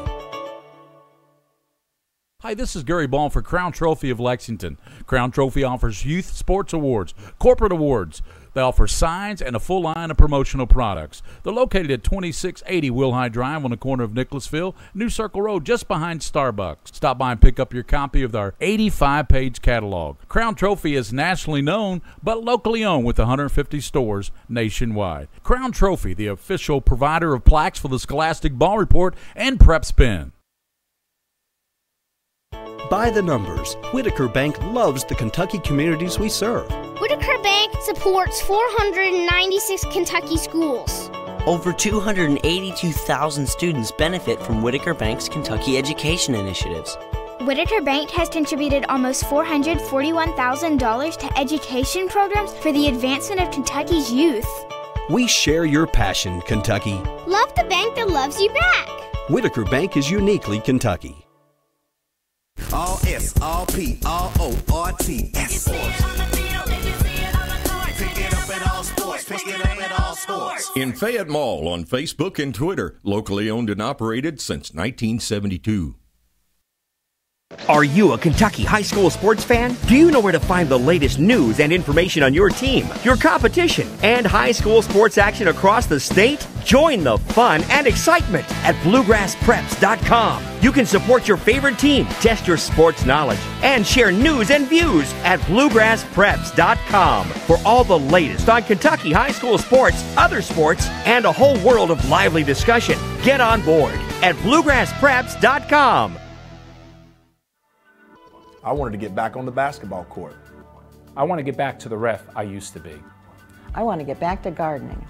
Hi, this is Gary Ball for Crown Trophy of Lexington. Crown Trophy offers youth sports awards, corporate awards. They offer signs and a full line of promotional products. They're located at 2680 Wilhite Drive on the corner of Nicholasville, New Circle Road, just behind Starbucks. Stop by and pick up your copy of our 85-page catalog. Crown Trophy is nationally known, but locally owned with 150 stores nationwide. Crown Trophy, the official provider of plaques for the Scholastic Ball Report and PrepSpin. By the numbers, Whitaker Bank loves the Kentucky communities we serve. Whitaker Bank supports 496 Kentucky schools. Over 282,000 students benefit from Whitaker Bank's Kentucky education initiatives. Whitaker Bank has contributed almost $441,000 to education programs for the advancement of Kentucky's youth. We share your passion, Kentucky. Love the bank that loves you back. Whitaker Bank is uniquely Kentucky. All S, all P, all O, R-T, S Sports. Pick it up at all sports. Pick it up at all sports. In Fayette Mall on Facebook and Twitter, locally owned and operated since 1972. Are you a Kentucky high school sports fan? Do you know where to find the latest news and information on your team, your competition, and high school sports action across the state? Join the fun and excitement at BluegrassPreps.com. You can support your favorite team, test your sports knowledge, and share news and views at BluegrassPreps.com for all the latest on Kentucky high school sports, other sports, and a whole world of lively discussion. Get on board at BluegrassPreps.com. I wanted to get back on the basketball court. I want to get back to the ref I used to be. I want to get back to gardening.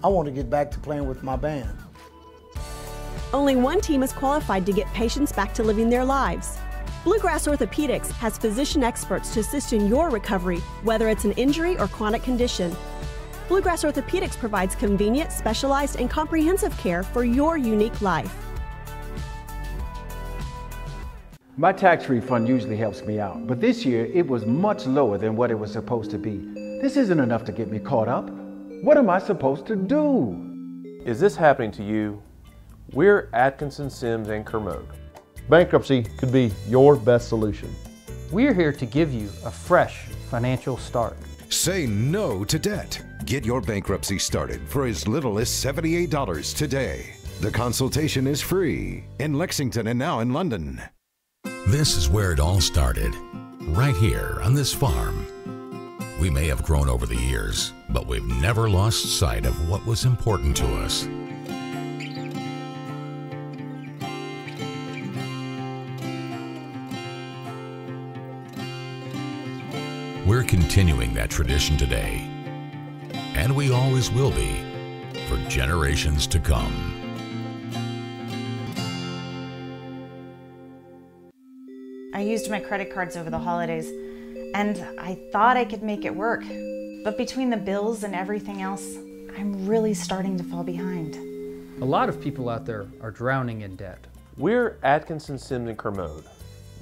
I want to get back to playing with my band. Only one team is qualified to get patients back to living their lives. Bluegrass Orthodontics has physician experts to assist in your recovery, whether it's an injury or chronic condition. Bluegrass Orthopedics provides convenient, specialized, and comprehensive care for your unique life. My tax refund usually helps me out, but this year it was much lower than what it was supposed to be. This isn't enough to get me caught up. What am I supposed to do? Is this happening to you? We're Atkinson, Sims, and Kermode. Bankruptcy could be your best solution. We're here to give you a fresh financial start. Say no to debt. Get your bankruptcy started for as little as $78 today. The consultation is free in Lexington and now in London. This is where it all started, right here on this farm. We may have grown over the years, but we've never lost sight of what was important to us. We're continuing that tradition today, and we always will be for generations to come. I used my credit cards over the holidays, and I thought I could make it work. But between the bills and everything else, I'm really starting to fall behind. A lot of people out there are drowning in debt. We're Atkinson, Sims, and Kermode.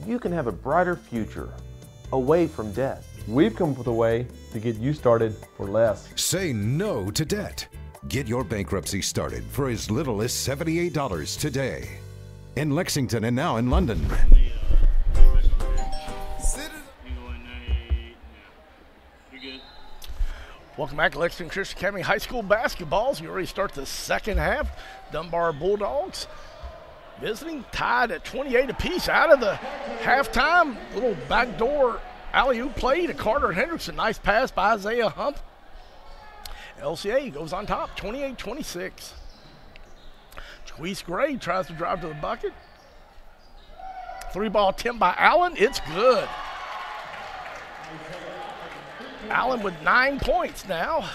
You can have a brighter future away from debt. We've come up with a way to get you started for less. Say no to debt. Get your bankruptcy started for as little as $78 today. In Lexington and now in London. Welcome back to Lexington Christian Academy High School basketball. You already start the second half. Dunbar Bulldogs visiting, tied at 28 apiece. Out of the halftime, little backdoor alley-oop play to Carter Hendrickson. Nice pass by Isaiah Hump. LCA goes on top, 28-26. Jaquise Gray tries to drive to the bucket. 3-ball attempt by Allen. It's good. Allen with 9 points now.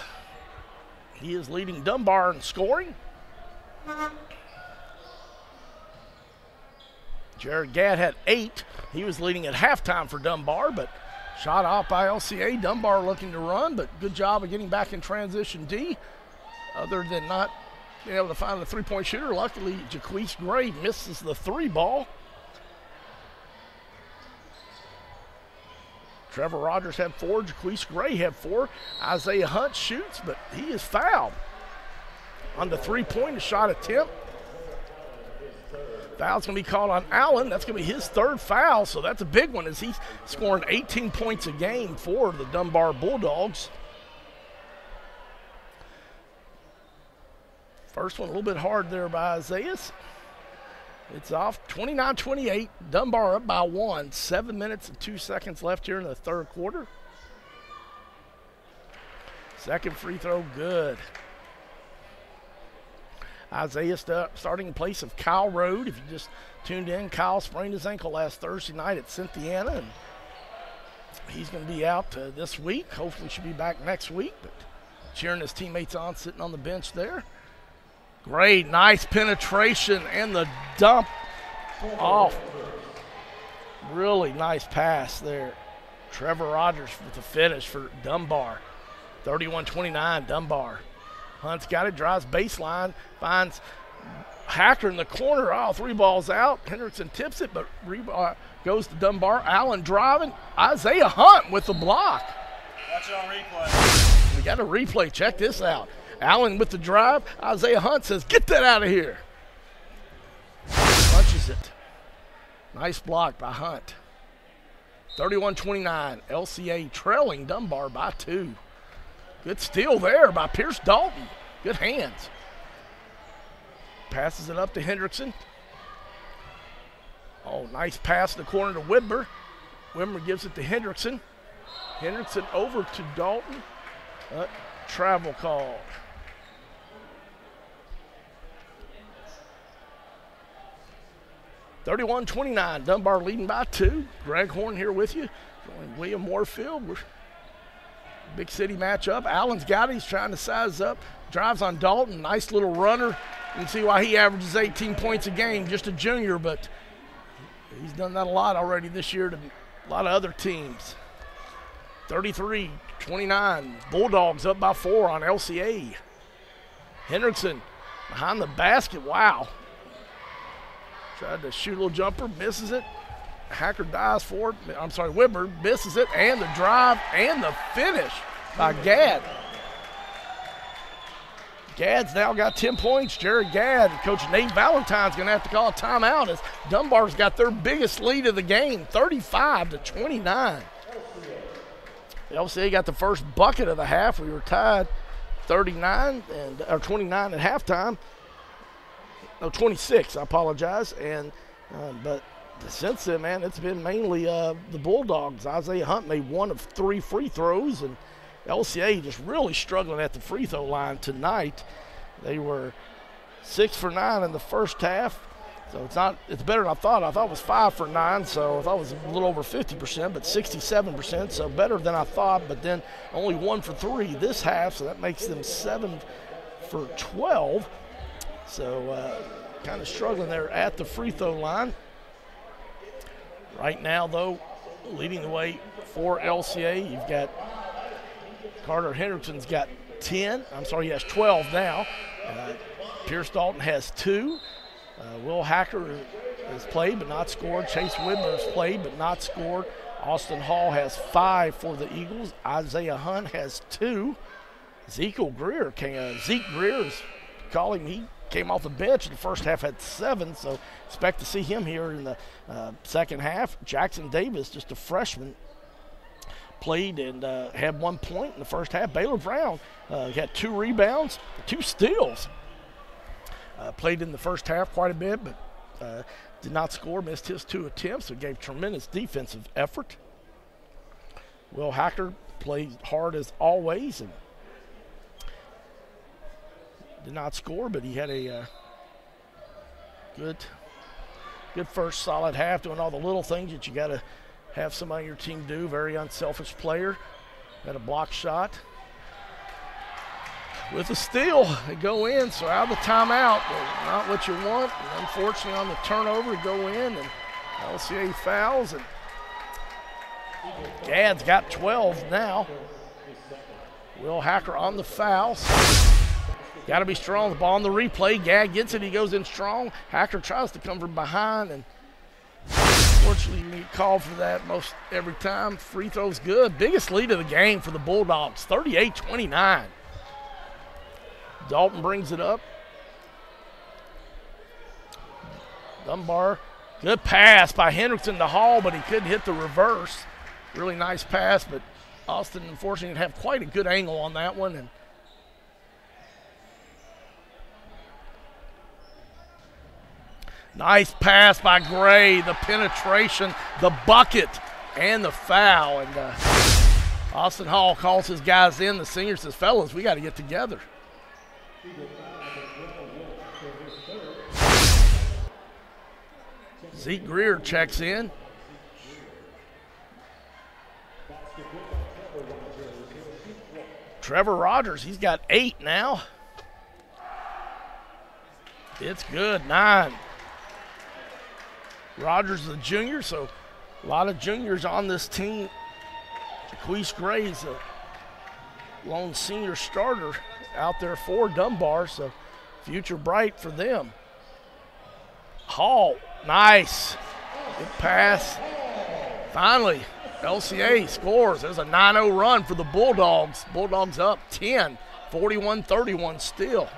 He is leading Dunbar in scoring. Jared Gadd had 8. He was leading at halftime for Dunbar, but shot off by LCA. Dunbar looking to run, but good job of getting back in transition D. Other than not being able to find the three-point shooter, luckily Jaquise Gray misses the 3-ball. Trevor Rogers had 4, Jaquise Gray had 4. Isaiah Hunt shoots, but he is fouled on the three-point shot attempt. Foul's going to be called on Allen. That's going to be his 3rd foul, so that's a big one as he's scoring 18 points a game for the Dunbar Bulldogs. First one a little bit hard there by Isaiah. It's off, 29-28. Dunbar up by 1. 7 minutes and 2 seconds left here in the 3rd quarter. Second free throw, good. Isaiah starting in place of Kyle Rode. If you just tuned in, Kyle sprained his ankle last Thursday night at Cynthiana, and he's going to be out this week. Hopefully should be back next week, but cheering his teammates on, sitting on the bench there. Great, nice penetration and the dump off. Really nice pass there. Trevor Rogers with the finish for Dunbar. 31-29, Dunbar. Hunt's got it, drives baseline, finds Hacker in the corner. Oh, 3 balls out. Hendrickson tips it, but goes to Dunbar. Allen driving. Isaiah Hunt with the block. Watch it on replay. We got a replay. Check this out. Allen with the drive. Isaiah Hunt says, get that out of here. Punches it. Nice block by Hunt. 31-29. LCA trailing Dunbar by 2. Good steal there by Pierce Dalton. Good hands. Passes it up to Hendrickson. Oh, nice pass in the corner to Widmer. Widmer gives it to Hendrickson. Hendrickson over to Dalton. Travel call. (31-29). Dunbar leading by 2. Greg Horn here with you. William Warfield. We're big city matchup. Allen's got it. He's trying to size up. Drives on Dalton. Nice little runner. You can see why he averages 18 points a game. Just a junior, but he's done that a lot already this year to a lot of other teams. 33-29. Bulldogs up by 4 on LCA. Hendrickson behind the basket. Wow. Tried to shoot a little jumper. Misses it. Hacker dives for it. I'm sorry, Widmer misses it. And the drive and the finish by Gadd. Gadd's now got 10 points. Jared Gadd. Coach Nate Valentine's going to have to call a timeout as Dunbar's got their biggest lead of the game, 35-29. The LCA got the first bucket of the half. We were tied 29 or 29 at halftime. No, 26. I apologize. And but since then, man, it's been mainly the Bulldogs. Isaiah Hunt made 1 of 3 free throws, and LCA just really struggling at the free throw line tonight. They were 6 for 9 in the first half. So it's better than I thought. I thought it was 5 for 9, so I thought it was a little over 50%, but 67%, so better than I thought, but then only 1 for 3 this half, so that makes them 7 for 12. So kind of struggling there at the free throw line. Right now, though, leading the way for LCA, you've got Carter Hendrickson's got 10. I'm sorry, he has 12 now. Pierce Dalton has 2. Will Hacker has played but not scored. Chase Widmer has played but not scored. Austin Hall has 5 for the Eagles. Isaiah Hunt has 2. Zeke Greer is calling. He came off the bench in the first half, had 7, so expect to see him here in the second half. Jackson Davis, just a freshman, played and had 1 point in the first half. Baylor Brown got 2 rebounds, 2 steals. Played in the first half quite a bit, but did not score, missed his 2 attempts, so gave tremendous defensive effort. Will Hacker played hard as always and did not score, but he had a good first solid half, doing all the little things that you got to have somebody on your team do. Very unselfish player. Had a block shot. With a steal, they go in, so out of the timeout, but not what you want. And unfortunately, on the turnover, go in, and LCA fouls, and Gadd's got 12 now. Will Hacker on the fouls. Got to be strong. The ball on the replay. Gadd gets it. He goes in strong. Hacker tries to come from behind, and unfortunately, you call for that most every time. Free throw's good. Biggest lead of the game for the Bulldogs, 38-29. Dalton brings it up. Dunbar, good pass by Hendrickson to Hall, but he couldn't hit the reverse. Really nice pass, but Austin, unfortunately, didn't have quite a good angle on that one. And nice pass by Gray, the penetration, the bucket, and the foul. And Austin Hall calls his guys in. The senior says, fellas, we got to get together. Zeke Greer checks in. Trevor Rogers, he's got 8 now. It's good, 9. Rogers is a junior, so a lot of juniors on this team. Jaquise Gray's a lone senior starter out there for Dunbar, so future bright for them. Hall, nice. Good pass. Finally, LCA scores. There's a 9-0 run for the Bulldogs. Bulldogs up 10, 41-31 still.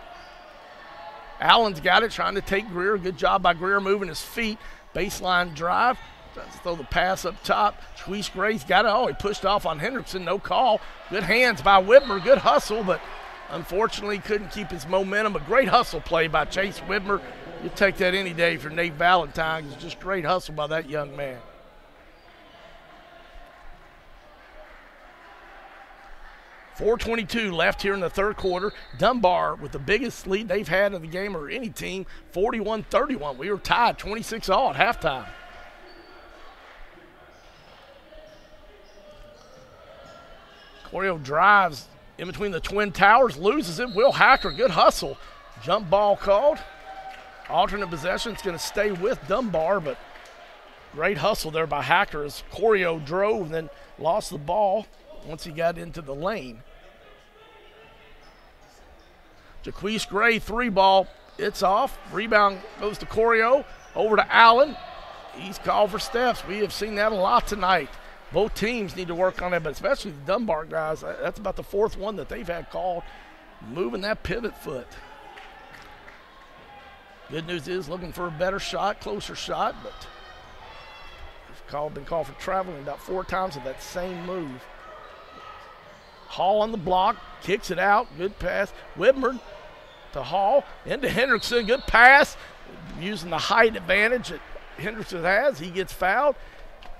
Allen's got it, trying to take Greer. Good job by Greer moving his feet. Baseline drive. Tries to throw the pass up top. Jaquise Gray's got it. Oh, he pushed off on Hendrickson. No call. Good hands by Whitmer. Good hustle, but unfortunately couldn't keep his momentum. A great hustle play by Chase Whitmer. You take that any day for Nate Valentine. It's just great hustle by that young man. .422 left here in the third quarter. Dunbar with the biggest lead they've had in the game or any team, 41-31. We were tied 26-all at halftime. Corio drives in between the Twin Towers, loses it. Will Hacker, good hustle. Jump ball called. Alternate possession, it's going to stay with Dunbar, but great hustle there by Hacker as Corio drove and then lost the ball once he got into the lane. Jaquise Gray, 3-ball. It's off. Rebound goes to Corio. Over to Allen. He's called for steps. We have seen that a lot tonight. Both teams need to work on it, but especially the Dunbar guys. That's about the 4th one that they've had called. Moving that pivot foot. Good news is looking for a better shot, closer shot, but been called for traveling about 4 times with that same move. Hall on the block, kicks it out, good pass. Whitmer to Hall, into Hendrickson, good pass. Using the height advantage that Hendrickson has, he gets fouled.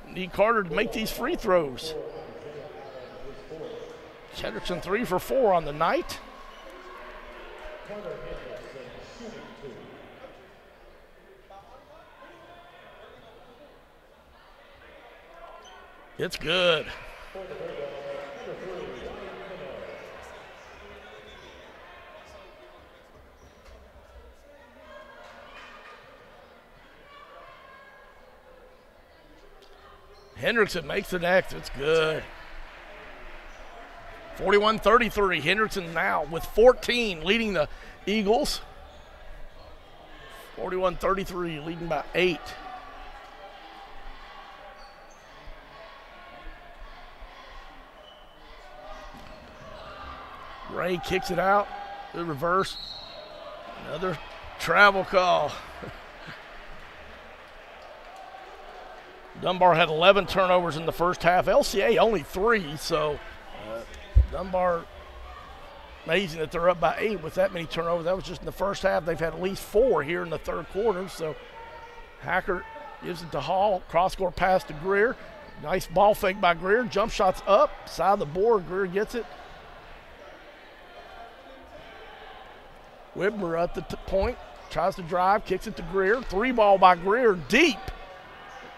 Need Carter to make these free throws. Hendrickson 3 for 4 on the night. It's good. Hendrickson makes the next. It's good. 41-33. Hendrickson now with 14 leading the Eagles. 41-33 leading by 8. Gray kicks it out. The reverse. Another travel call. Dunbar had 11 turnovers in the first half. LCA only 3, so Dunbar, amazing that they're up by 8 with that many turnovers. That was just in the first half. They've had at least 4 here in the third quarter. So Hacker gives it to Hall. Cross-court pass to Greer. Nice ball fake by Greer. Jump shots up. Side of the board. Greer gets it. Whitmer at the point. Tries to drive. Kicks it to Greer. 3-ball by Greer. Deep.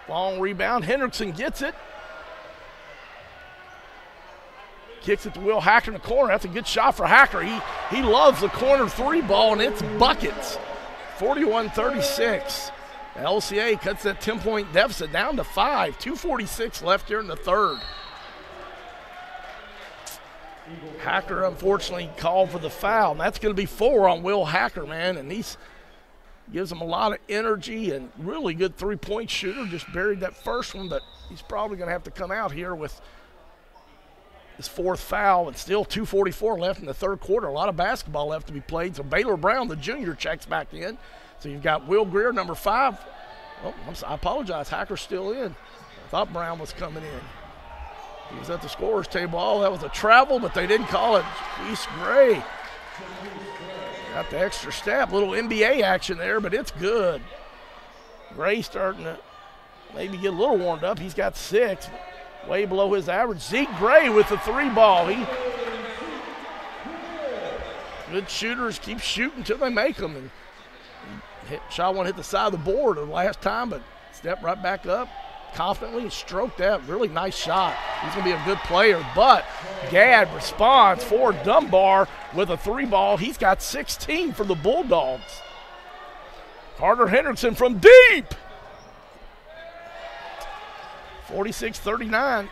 Long rebound. Hendrickson gets it. Kicks it to Will Hacker in the corner. That's a good shot for Hacker. He loves the corner 3-ball, and it's buckets. 41-36. LCA cuts that 10-point deficit down to 5. 2:46 left here in the third. Hacker, unfortunately, called for the foul, and that's going to be 4 on Will Hacker, man, and he's gives him a lot of energy and really good three-point shooter. Just buried that first one, but he's probably going to have to come out here with his 4th foul, and still 2:44 left in the third quarter. A lot of basketball left to be played. So Baylor Brown, the junior, checks back in. So you've got Will Greer, number 5. Oh, I apologize. Hacker's still in. I thought Brown was coming in. He was at the scorer's table. Oh, that was a travel, but they didn't call it. East Gray got the extra step. Little NBA action there, but it's good. Gray starting to maybe get a little warmed up. He's got 6, way below his average. Zeke Gray with the 3-ball. Good shooters keep shooting until they make them. And shot one hit the side of the board the last time, but stepped right back up confidently and stroked that. Really nice shot. He's going to be a good player, but Gadd responds for Dunbar with a 3-ball. He's got 16 for the Bulldogs. Carter Hendrickson from deep. 46-39.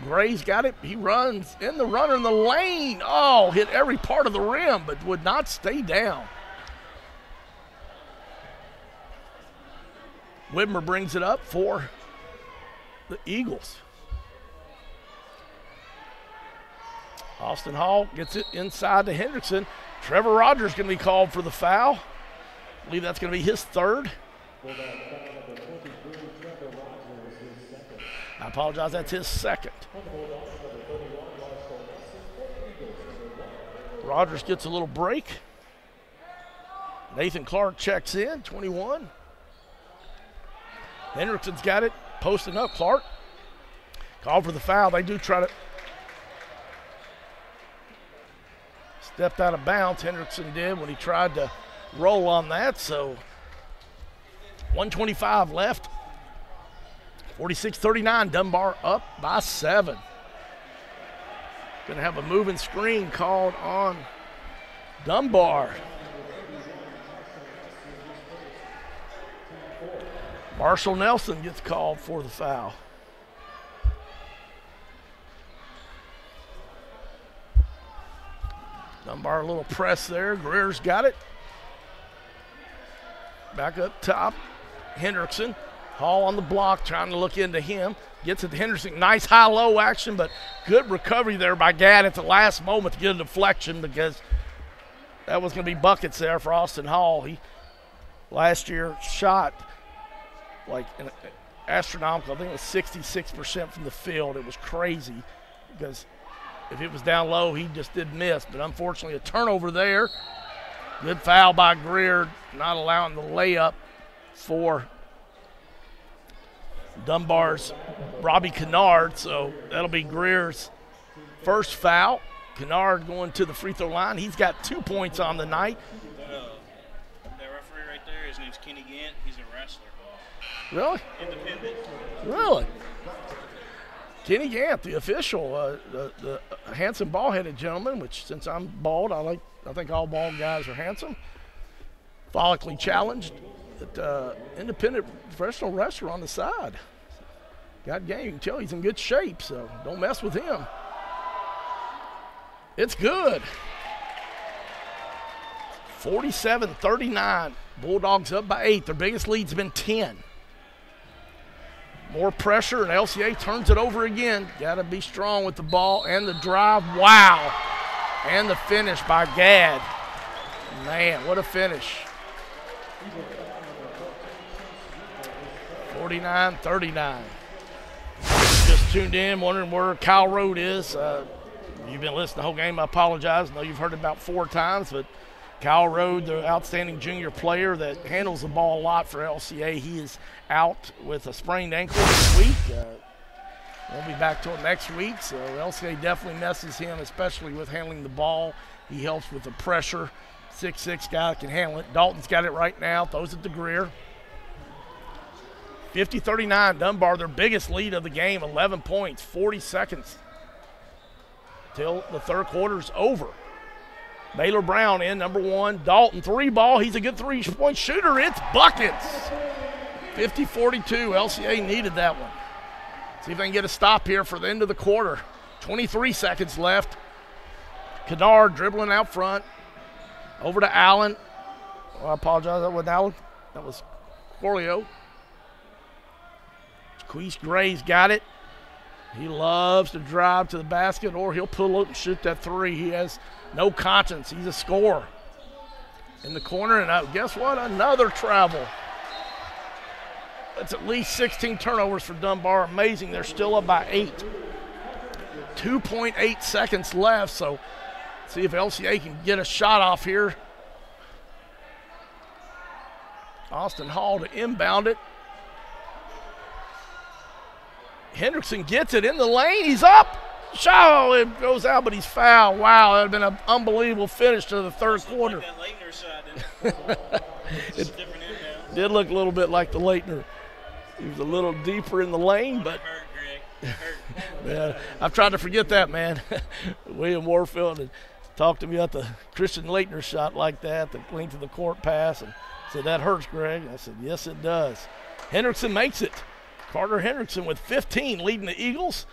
Gray's got it. He runs in the runner in the lane. Oh, hit every part of the rim, but would not stay down. Whitmer brings it up for the Eagles. Austin Hall gets it inside to Hendrickson. Trevor Rogers going to be called for the foul. I believe that's going to be his 3rd. I apologize, that's his 2nd. Rogers gets a little break. Nathan Clark checks in, 21. Hendrickson's got it, posting up. Clark called for the foul. They do try to stepped out of bounds. Hendrickson did when he tried to roll on that. So 1:25 left. 46-39. Dunbar up by 7. Going to have a moving screen called on Dunbar. Marshall Nelson gets called for the foul. Dunbar a little press there. Greer's got it. Back up top. Hendrickson. Hall on the block trying to look into him. Gets it to Hendrickson. Nice high-low action, but good recovery there by Gadd at the last moment to get a deflection because that was going to be buckets there for Austin Hall. He last year shot like an astronomical. I think it was 66% from the field. It was crazy because if it was down low, he just did miss. But unfortunately, a turnover there. Good foul by Greer, not allowing the layup for Dunbar's Robbie Kennard. So that'll be Greer's first foul. Kennard going to the free throw line. He's got 2 points on the night. That referee right there, his name's Kenny Gant. He's a wrestler. Really? Independent. Really? Kenny Gant, the official, the handsome ball-headed gentleman, which since I'm bald, I think all bald guys are handsome. Follically challenged, but independent professional wrestler on the side. Got game. You can tell he's in good shape, so don't mess with him. It's good. 47-39. Bulldogs up by 8. Their biggest lead's been 10. More pressure, and LCA turns it over again. Got to be strong with the ball and the drive. Wow. And the finish by Gadd. Man, what a finish. 49-39. Just tuned in, wondering where Kyle Road is. You've been listening the whole game. I apologize. I know you've heard it about 4 times, but Kyle Road, the outstanding junior player that handles the ball a lot for LCA, he is out with a sprained ankle this week. Won't be back till next week, so LCA definitely messes him, especially with handling the ball. He helps with the pressure. 6'6" guy that can handle it. Dalton's got it right now, throws it to Greer. 50-39, Dunbar, their biggest lead of the game, 11 points, 40 seconds till the third quarter's over. Baylor Brown in, number 1. Dalton, 3-ball. He's a good 3-point shooter. It's buckets. 50-42. LCA needed that one. See if they can get a stop here for the end of the quarter. 23 seconds left. Kennard dribbling out front. Over to Allen. Oh, I apologize. That wasn't Allen. That was Corleo. Queese Gray's got it. He loves to drive to the basket, or he'll pull up and shoot that 3. He has no conscience. He's a scorer. In the corner, and guess what? Another travel. That's at least 16 turnovers for Dunbar. Amazing. They're still up by 8. 2.8 seconds left, so see if LCA can get a shot off here. Austin Hall to inbound it. Hendrickson gets it in the lane. He's up. Oh, it goes out, but he's fouled. Wow, that would have been an unbelievable finish to the third quarter. Like that Leitner shot, It did look a little bit like the Leitner. He was a little deeper in the lane, but yeah, I've tried to forget that, man. William Warfield had talked to me about the Christian Leitner shot like that, the length of the court pass, and said, that hurts, Greg. I said, yes, it does. Hendrickson makes it. Carter Hendrickson with 15 leading the Eagles.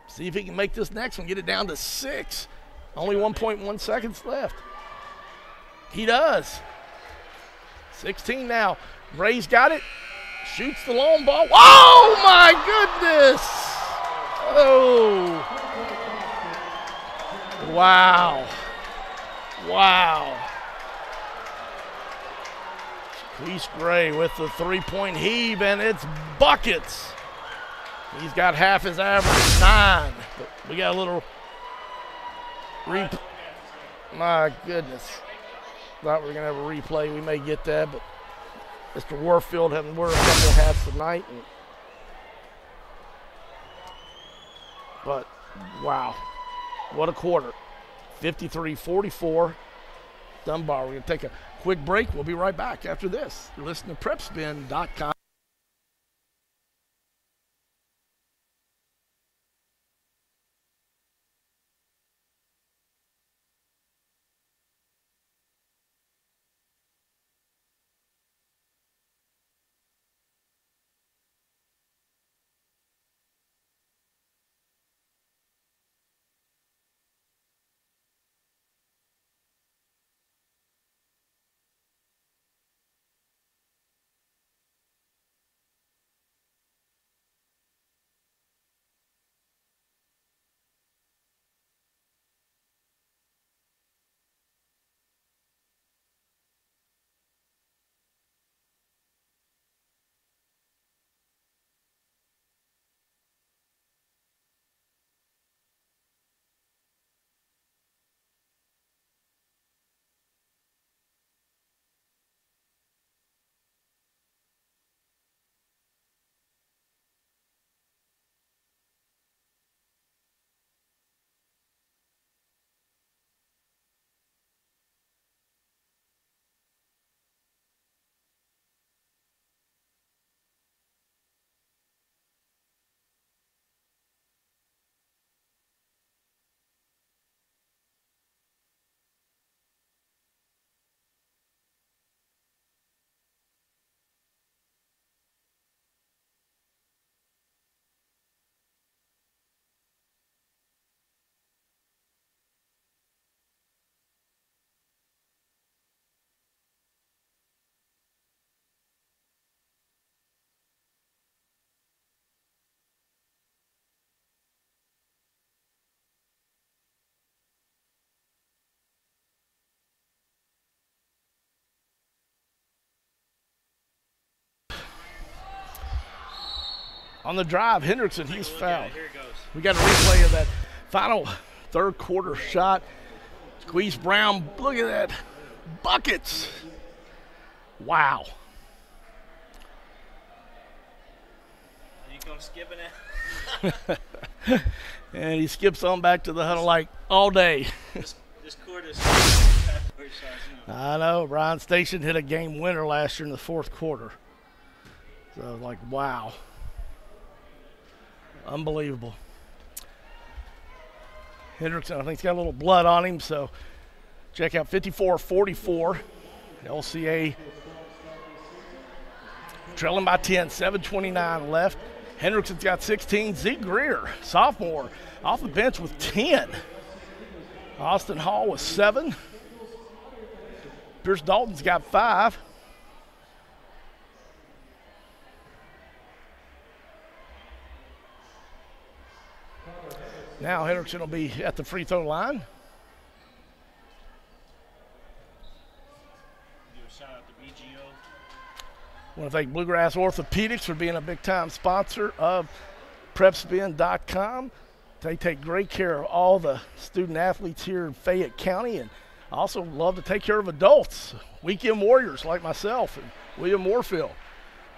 See if he can make this next one, get it down to 6. Only 1.1 seconds left. He does. 16 now. Gray's got it. Shoots the long ball. Oh, my goodness. Oh. Wow. Wow. Queese Gray with the 3-point heave, and it's buckets. He's got half his average, 9. But we got a little my goodness. Thought we were going to have a replay. We may get that, but Mr. Warfield having wear a couple hats tonight. But, wow. What a quarter. 53-44. Dunbar. We're going to take a quick break. We'll be right back after this. You're listening to PrepSpin.com. On the drive, Hendrickson, he's fouled. Here it goes. We got a replay of that final third quarter shot. Squeeze Brown, look at that. Buckets. Wow. You come skipping it? And he skips on back to the huddle like all day. This court is halfway shots. I know. Brian Station hit a game winner last year in the fourth quarter. So, like, wow. Unbelievable. Hendrickson, I think he's got a little blood on him, so check out 54-44. LCA trailing by 10, 7:29 left. Hendrickson's got 16. Zeke Greer, sophomore, off the bench with 10. Austin Hall with 7. Pierce Dalton's got 5. Now Hendrickson will be at the free throw line. Shout out to BGO. I want to thank Bluegrass Orthodontics for being a big-time sponsor of PrepSpin.com. They take great care of all the student-athletes here in Fayette County, and also love to take care of adults, weekend warriors like myself and William Warfield.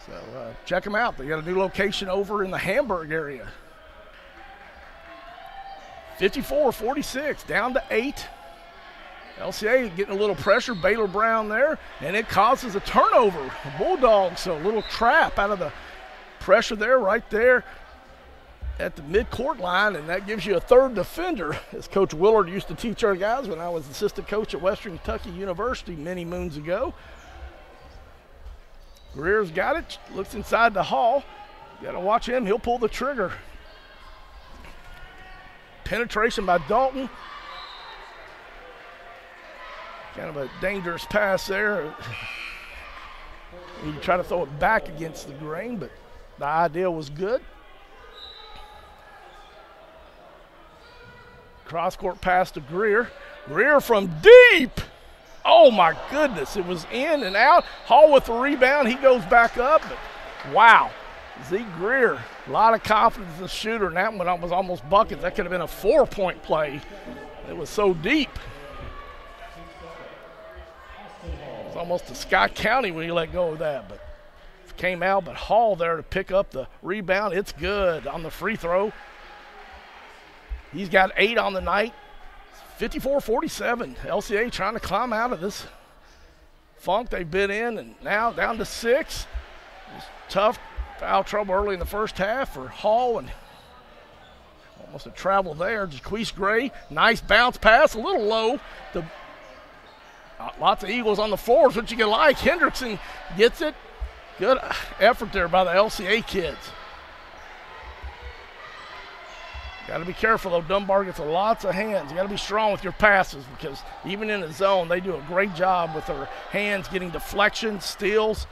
So check them out. They got a new location over in the Hamburg area. 54-46, down to 8. LCA getting a little pressure. Baylor Brown there, and it causes a turnover. The Bulldogs, so a little trap out of the pressure there, right there at the midcourt line, and that gives you a third defender, as Coach Willard used to teach our guys when I was assistant coach at Western Kentucky University many moons ago. Greer's got it, looks inside the hall. Got to watch him, he'll pull the trigger. Penetration by Dalton. Kind of a dangerous pass there. You try to throw it back against the grain, but the idea was good. Cross-court pass to Greer. Greer from deep. Oh, my goodness. It was in and out. Hall with the rebound. He goes back up. But wow. Zeke Greer, a lot of confidence in the shooter, and that one was almost buckets. That could have been a 4-point play. It was so deep. It was almost to Scott County when he let go of that, but it came out. But Hall there to pick up the rebound. It's good on the free throw. He's got 8 on the night. 54-47. LCA trying to climb out of this funk they've been in, and now down to 6. It's tough. Foul trouble early in the first half for Hall, and almost a travel there. Jaquise Gray, nice bounce pass, a little low. Lots of Eagles on the floor is what you can like. Hendrickson gets it. Good effort there by the LCA kids. Got to be careful, though. Dunbar gets lots of hands. You got to be strong with your passes, because even in the zone, they do a great job with their hands getting deflections, steals.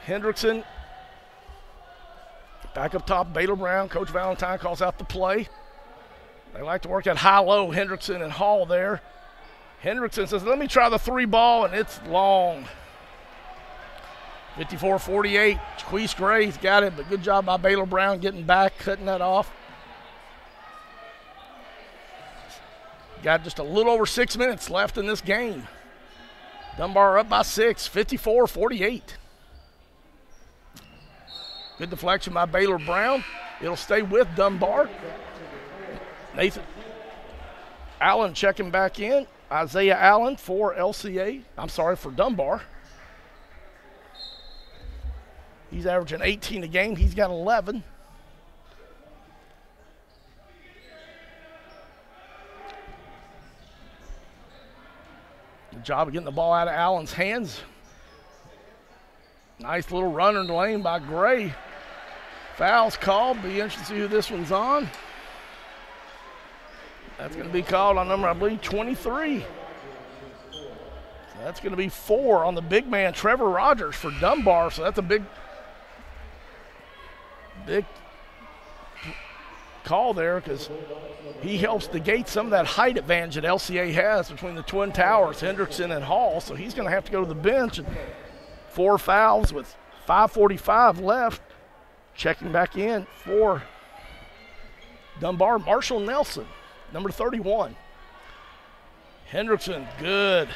Hendrickson back up top, Baylor Brown. Coach Valentine calls out the play. They like to work at high-low, Hendrickson and Hall there. Hendrickson says, let me try the 3 ball, and it's long. 54-48. Jaquise Gray's got it, but good job by Baylor Brown getting back, cutting that off. Got just a little over 6 minutes left in this game. Dunbar up by 6, 54-48. Good deflection by Baylor Brown. It'll stay with Dunbar. Nathan Allen checking back in. Isaiah Allen for LCA. I'm sorry, for Dunbar. He's averaging 18 a game. He's got 11. Good job of getting the ball out of Allen's hands. Nice little runner in the lane by Gray. Foul's called. Be interested to see who this one's on. That's going to be called on number, I believe, 23. So that's going to be 4 on the big man, Trevor Rogers, for Dunbar. So that's a big call there, because he helps negate some of that height advantage that LCA has between the Twin Towers, Hendrickson and Hall. So he's going to have to go to the bench. And 4 fouls with 5:45 left. Checking back in for Dunbar, Marshall Nelson, number 31. Hendrickson, good.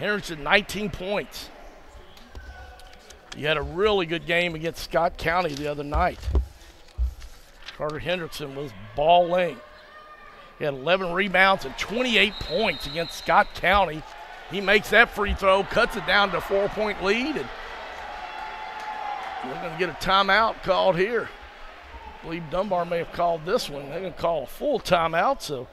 Hendrickson, 19 points. He had a really good game against Scott County the other night. Carter Hendrickson was balling. He had 11 rebounds and 28 points against Scott County. He makes that free throw, cuts it down to a 4-point lead, and we're going to get a timeout called here. I believe Dunbar may have called this one. They're going to call a full timeout, so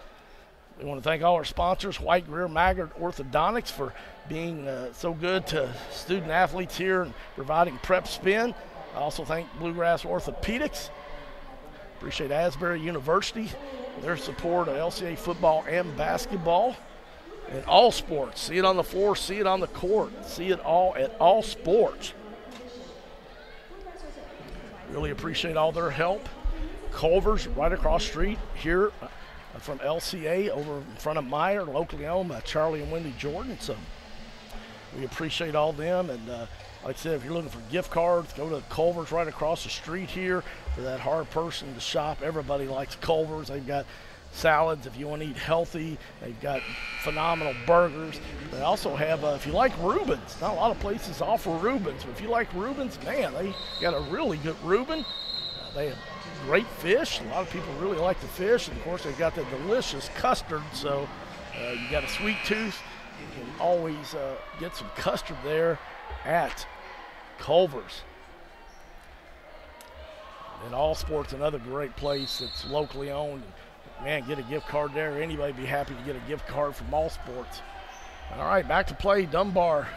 we want to thank all our sponsors, White, Greer, Maggard, Orthodontics, for being so good to student athletes here and providing PrepSpin. I also thank Bluegrass Orthopedics. Appreciate Asbury University, their support of LCA football and basketball and all sports. See it on the floor, see it on the court, see it all at all sports. Really appreciate all their help. Culver's right across the street here from LCA over in front of Meyer, locally owned by Charlie and Wendy Jordan. So we appreciate all them. And like I said, if you're looking for gift cards, go to Culver's right across the street here for that hard person to shop. Everybody likes Culver's. They've got salads if you want to eat healthy. They've got phenomenal burgers. They also have, if you like Reuben's, not a lot of places offer Reuben's, but if you like Reuben's, man, they got a really good Reuben. They have great fish. A lot of people really like the fish. And, of course, they've got the delicious custard. So you got a sweet tooth, you can always get some custard there at Culver's. And All Sports, another great place that's locally owned. Man, get a gift card there. Anybody be happy to get a gift card from All Sports. All right, back to play. Dunbar.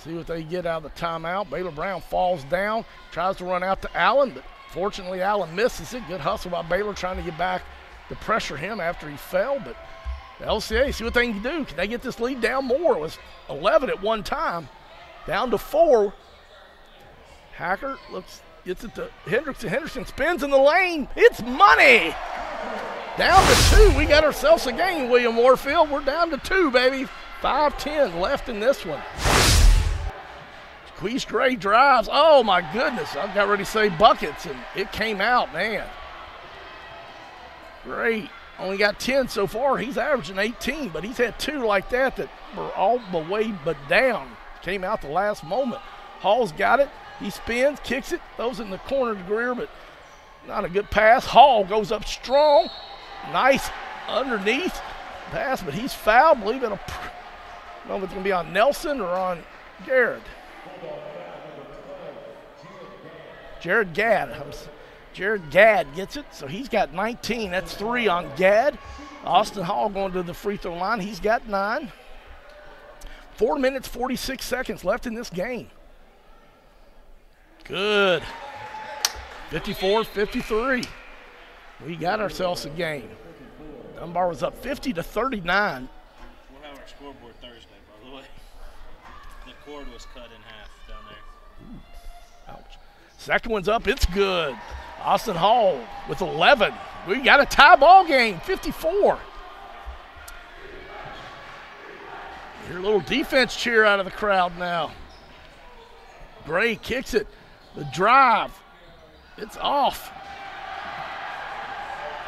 See what they get out of the timeout. Baylor Brown falls down, tries to run out to Allen, but fortunately Allen misses it. Good hustle by Baylor trying to get back to pressure him after he fell. But the LCA, see what they can do. Can they get this lead down more? It was 11 at one time. Down to 4. Hacker gets it to Hendrickson. Henderson spins in the lane. It's money. Down to 2. We got ourselves a game, William Warfield. We're down to 2, baby. 5:10 left in this one. Queese Gray drives. Oh, my goodness. I got ready to say buckets, and it came out, man. Great. Only got 10 so far. He's averaging 18, but he's had 2 like that were all the way but down. Came out the last moment. Hall's got it. He spins, kicks it, throws it in the corner to Greer, but not a good pass. Hall goes up strong. Nice underneath pass, but he's fouled. I believe I don't know if it's going to be on Nelson or on Garrett. Jared Gadd gets it, so he's got 19. That's 3 on Gadd. Austin Hall going to the free throw line. He's got 9. 4 minutes, 46 seconds left in this game. Good. 54-53. We got ourselves a game. Dunbar was up 50-39. We'll have our scoreboard Thursday, by the way. The cord was cut in half down there. Ouch. Second one's up. It's good. Austin Hall with 11. We got a tie ball game, 54. Hear a little defense cheer out of the crowd now. Gray kicks it. The drive. It's off.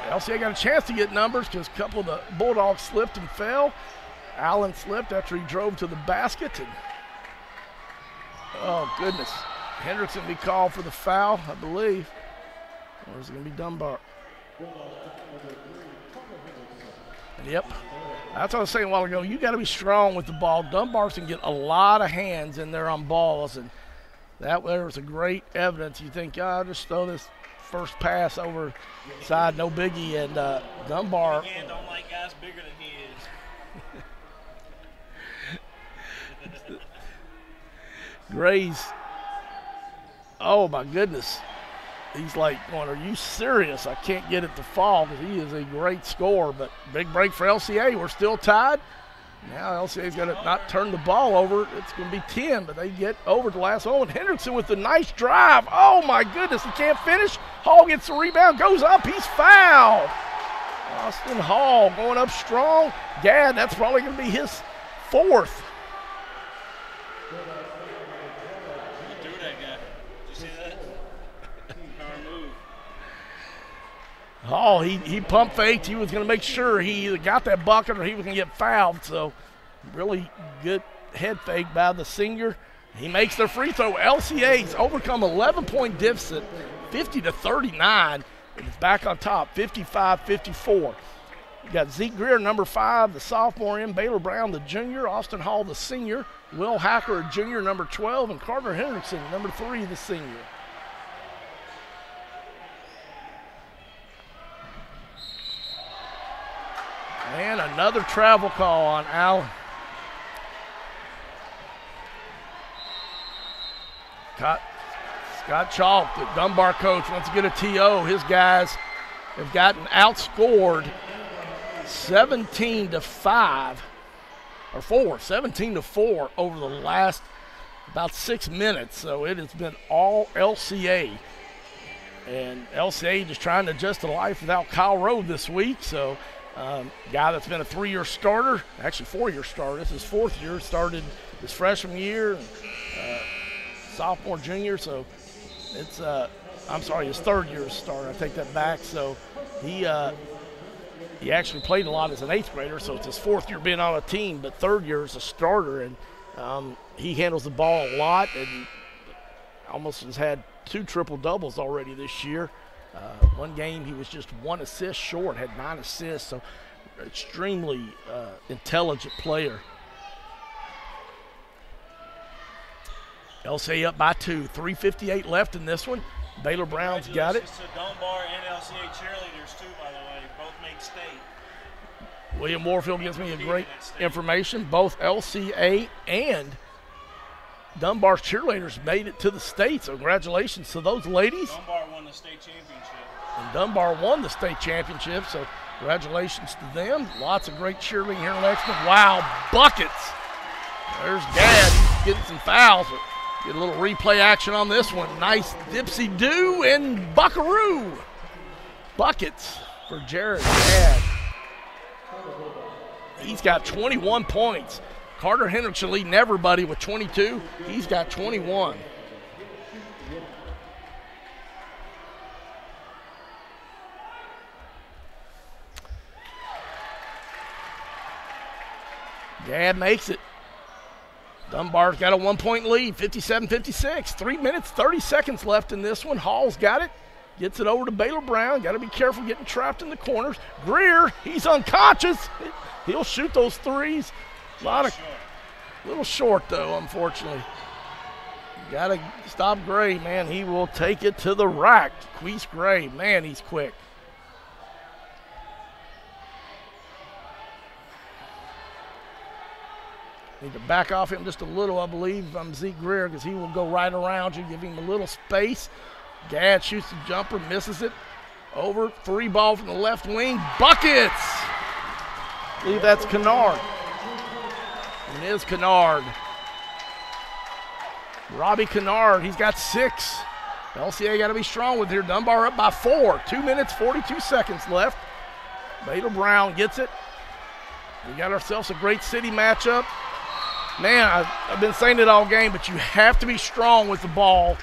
LCA got a chance to get numbers because a couple of the Bulldogs slipped and fell. Allen slipped after he drove to the basket. And oh, goodness. Hendrickson be called for the foul, I believe. Or is it going to be Dunbar? Yep. That's what I was saying a while ago. You got to be strong with the ball. Dunbar can get a lot of hands in there on balls, and that was a great evidence. You think, I'll just throw this first pass over side, no biggie, and Dunbar. Again, don't like guys bigger than he is. Gray's, oh my goodness. He's like going, are you serious? I can't get it to fall because he is a great scorer, but big break for LCA. We're still tied. Now LCA's got to not turn the ball over. It's going to be 10, but they get over the last one. Hendrickson with the nice drive. Oh, my goodness, he can't finish. Hall gets the rebound, goes up. He's fouled. Austin Hall going up strong. Gadd, that's probably going to be his 4th. He threw that guy. Did you see that? Oh, he pump faked. He was going to make sure he either got that bucket or he was going to get fouled. So really good head fake by the senior. He makes their free throw. LCA's overcome 11-point deficit, 50-39. And it's back on top, 55-54. You got Zeke Greer, number 5, the sophomore in, Baylor Brown, the junior, Austin Hall, the senior, Will Hacker, a junior, number 12, and Carter Hendrickson, number 3, the senior. And another travel call on Allen. Scott Chalk, the Dunbar coach, wants to get a TO. His guys have gotten outscored 17-4 over the last about 6 minutes. So it has been all LCA. And LCA just trying to adjust to life without Kyle Rowe this week. So guy that's been a 3-year starter, actually 4-year starter. This is his 4th year, started his freshman year, and, sophomore, junior. So it's, I'm sorry, his 3rd year starter. I take that back. So he actually played a lot as an 8th grader, so it's his 4th year being on a team, but 3rd year as a starter, and he handles the ball a lot and almost has had 2 triple-doubles already this year. One game he was just 1 assist short, had 9 assists, so extremely intelligent player. LCA up by 2, 3:58 left in this one. Baylor Brown's got it. To Dunbar and LCA cheerleaders too, by the way, both made state. William Warfield gives me a great information. Both LCA and Dunbar's cheerleaders made it to the state, so congratulations to those ladies. Dunbar won the state championship. And Dunbar won the state championship, so congratulations to them. Lots of great cheerleading here in Lexington. Wow, buckets. There's Gadd getting some fouls. Get a little replay action on this one. Nice dipsy-do and buckaroo. Buckets for Jared Gadd. He's got 21 points. Carter Hendrickson leading everybody with 22. He's got 21. Gadd makes it. Dunbar's got a 1-point lead, 57-56. 3 minutes, 30 seconds left in this one. Hall's got it. Gets it over to Baylor Brown. Got to be careful getting trapped in the corners. Greer, he's unconscious. He'll shoot those threes. A little short, though, unfortunately. Got to stop Gray, man. He will take it to the rack. Queese Gray, man, he's quick. Need to back off him just a little, I believe, if I'm Zeke Greer, because he will go right around you, give him a little space. Gadd shoots the jumper, misses it. Over, 3 ball from the left wing. Buckets! I believe that's Kennard. It is Kennard. Robbie Kennard, he's got 6. LCA got to be strong with here. Dunbar up by 4. 2 minutes, 42 seconds left. Baylor Brown gets it. We got ourselves a great city matchup. Man, I've been saying it all game, but you have to be strong with the ball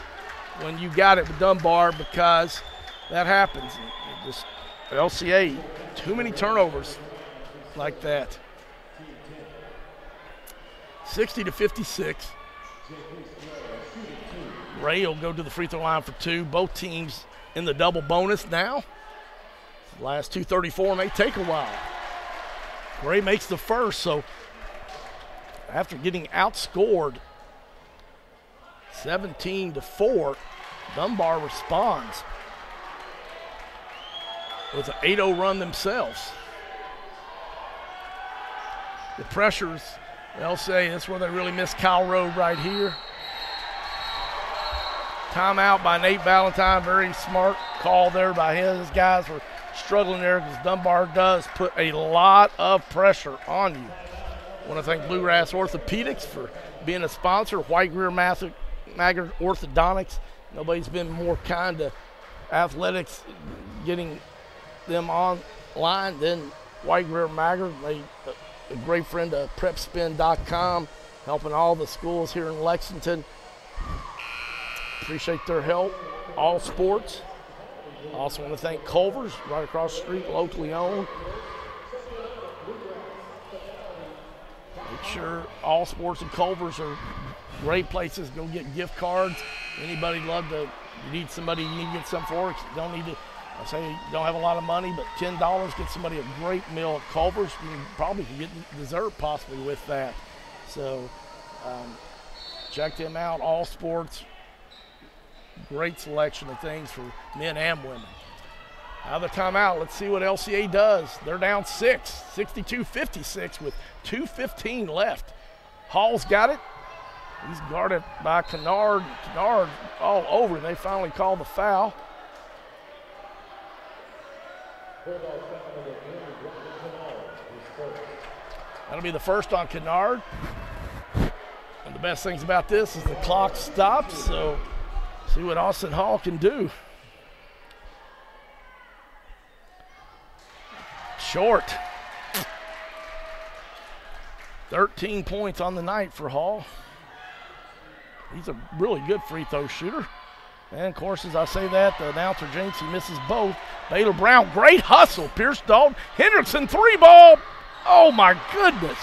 when you got it with Dunbar, because that happens. Just LCA, too many turnovers like that. 60-56. Ray will go to the free throw line for 2. Both teams in the double bonus now. The last 2:34 may take a while. Gray makes the first, so after getting outscored 17-4, Dunbar responds with an 8-0 run themselves. The pressures, they'll say that's where they really miss Kyle Rowe right here. Timeout by Nate Valentine, very smart call there by him. His guys were struggling there because Dunbar does put a lot of pressure on you. I want to thank Bluegrass Orthodontics for being a sponsor. White Greer Maggard Orthodontics. Nobody's been more kind to athletics, getting them online than White Greer Maggard. They a great friend of PrepSpin.com, helping all the schools here in Lexington. Appreciate their help. All sports. Also want to thank Culver's, right across the street, locally owned. Make sure all sports and Culver's are great places. Go get gift cards. Anybody love to, you need somebody you need to get something for, don't need to, I say you don't have a lot of money, but $10, get somebody a great meal at Culver's. You probably can get dessert possibly with that. So check them out, all sports. Great selection of things for men and women. Out of the timeout, let's see what LCA does. They're down 6, 62-56 with 2:15 left. Hall's got it. He's guarded by Kennard. Kennard all over. They finally call the foul. That'll be the first on Kennard. And the best things about this is the clock stops, so see what Austin Hall can do. Short. 13 points on the night for Hall. He's a really good free throw shooter. And, of course, as I say that, the announcer jinx, he misses both. Baylor Brown, great hustle. Pierce Dalton, Hendrickson, 3-ball. Oh, my goodness.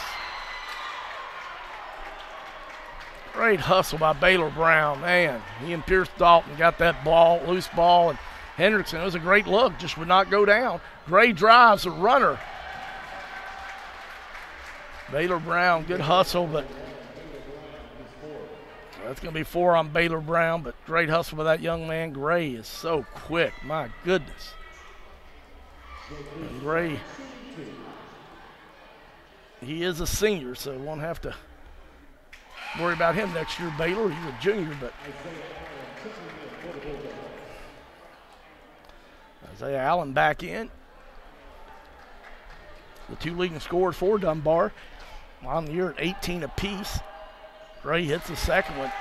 Great hustle by Baylor Brown. Man, he and Pierce Dalton got that ball, loose ball, and Hendrickson, it was a great look, just would not go down. Gray drives a runner. Baylor Brown, good hustle, but that's going to be 4 on Baylor Brown, but great hustle by that young man. Gray is so quick, my goodness. And Gray, he is a senior, so won't have to worry about him next year. Baylor, he's a junior, but Isaiah Allen back in. The 2 leading scorers for Dunbar on the year at 18 apiece. Gray hits the second one.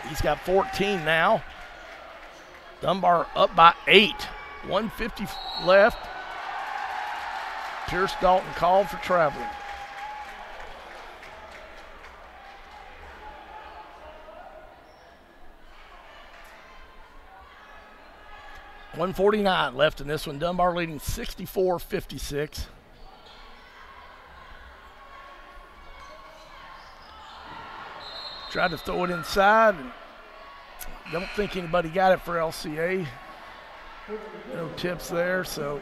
He's got 14 now. Dunbar up by 8. 1:50 left. Pierce Dalton called for traveling. $1:49 left in this one. Dunbar leading 64-56. Tried to throw it inside. And don't think anybody got it for LCA. No tips there, so.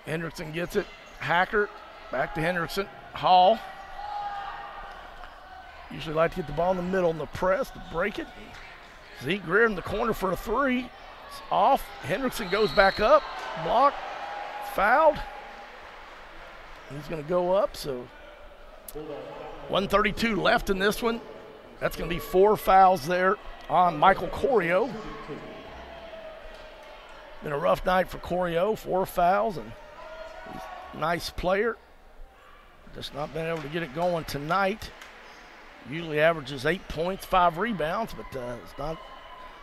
Hendrickson gets it. Hacker, back to Hendrickson. Hall. Usually like to get the ball in the middle in the press to break it. Zeke Greer in the corner for a 3. It's off. Hendrickson goes back up. Blocked. Fouled. He's going to go up, so 1:32 left in this one. That's going to be 4 fouls there on Michael Corio. Been a rough night for Corio, 4 fouls, and he's a nice player. Just not been able to get it going tonight. Usually averages 8 points, 5 rebounds, but has not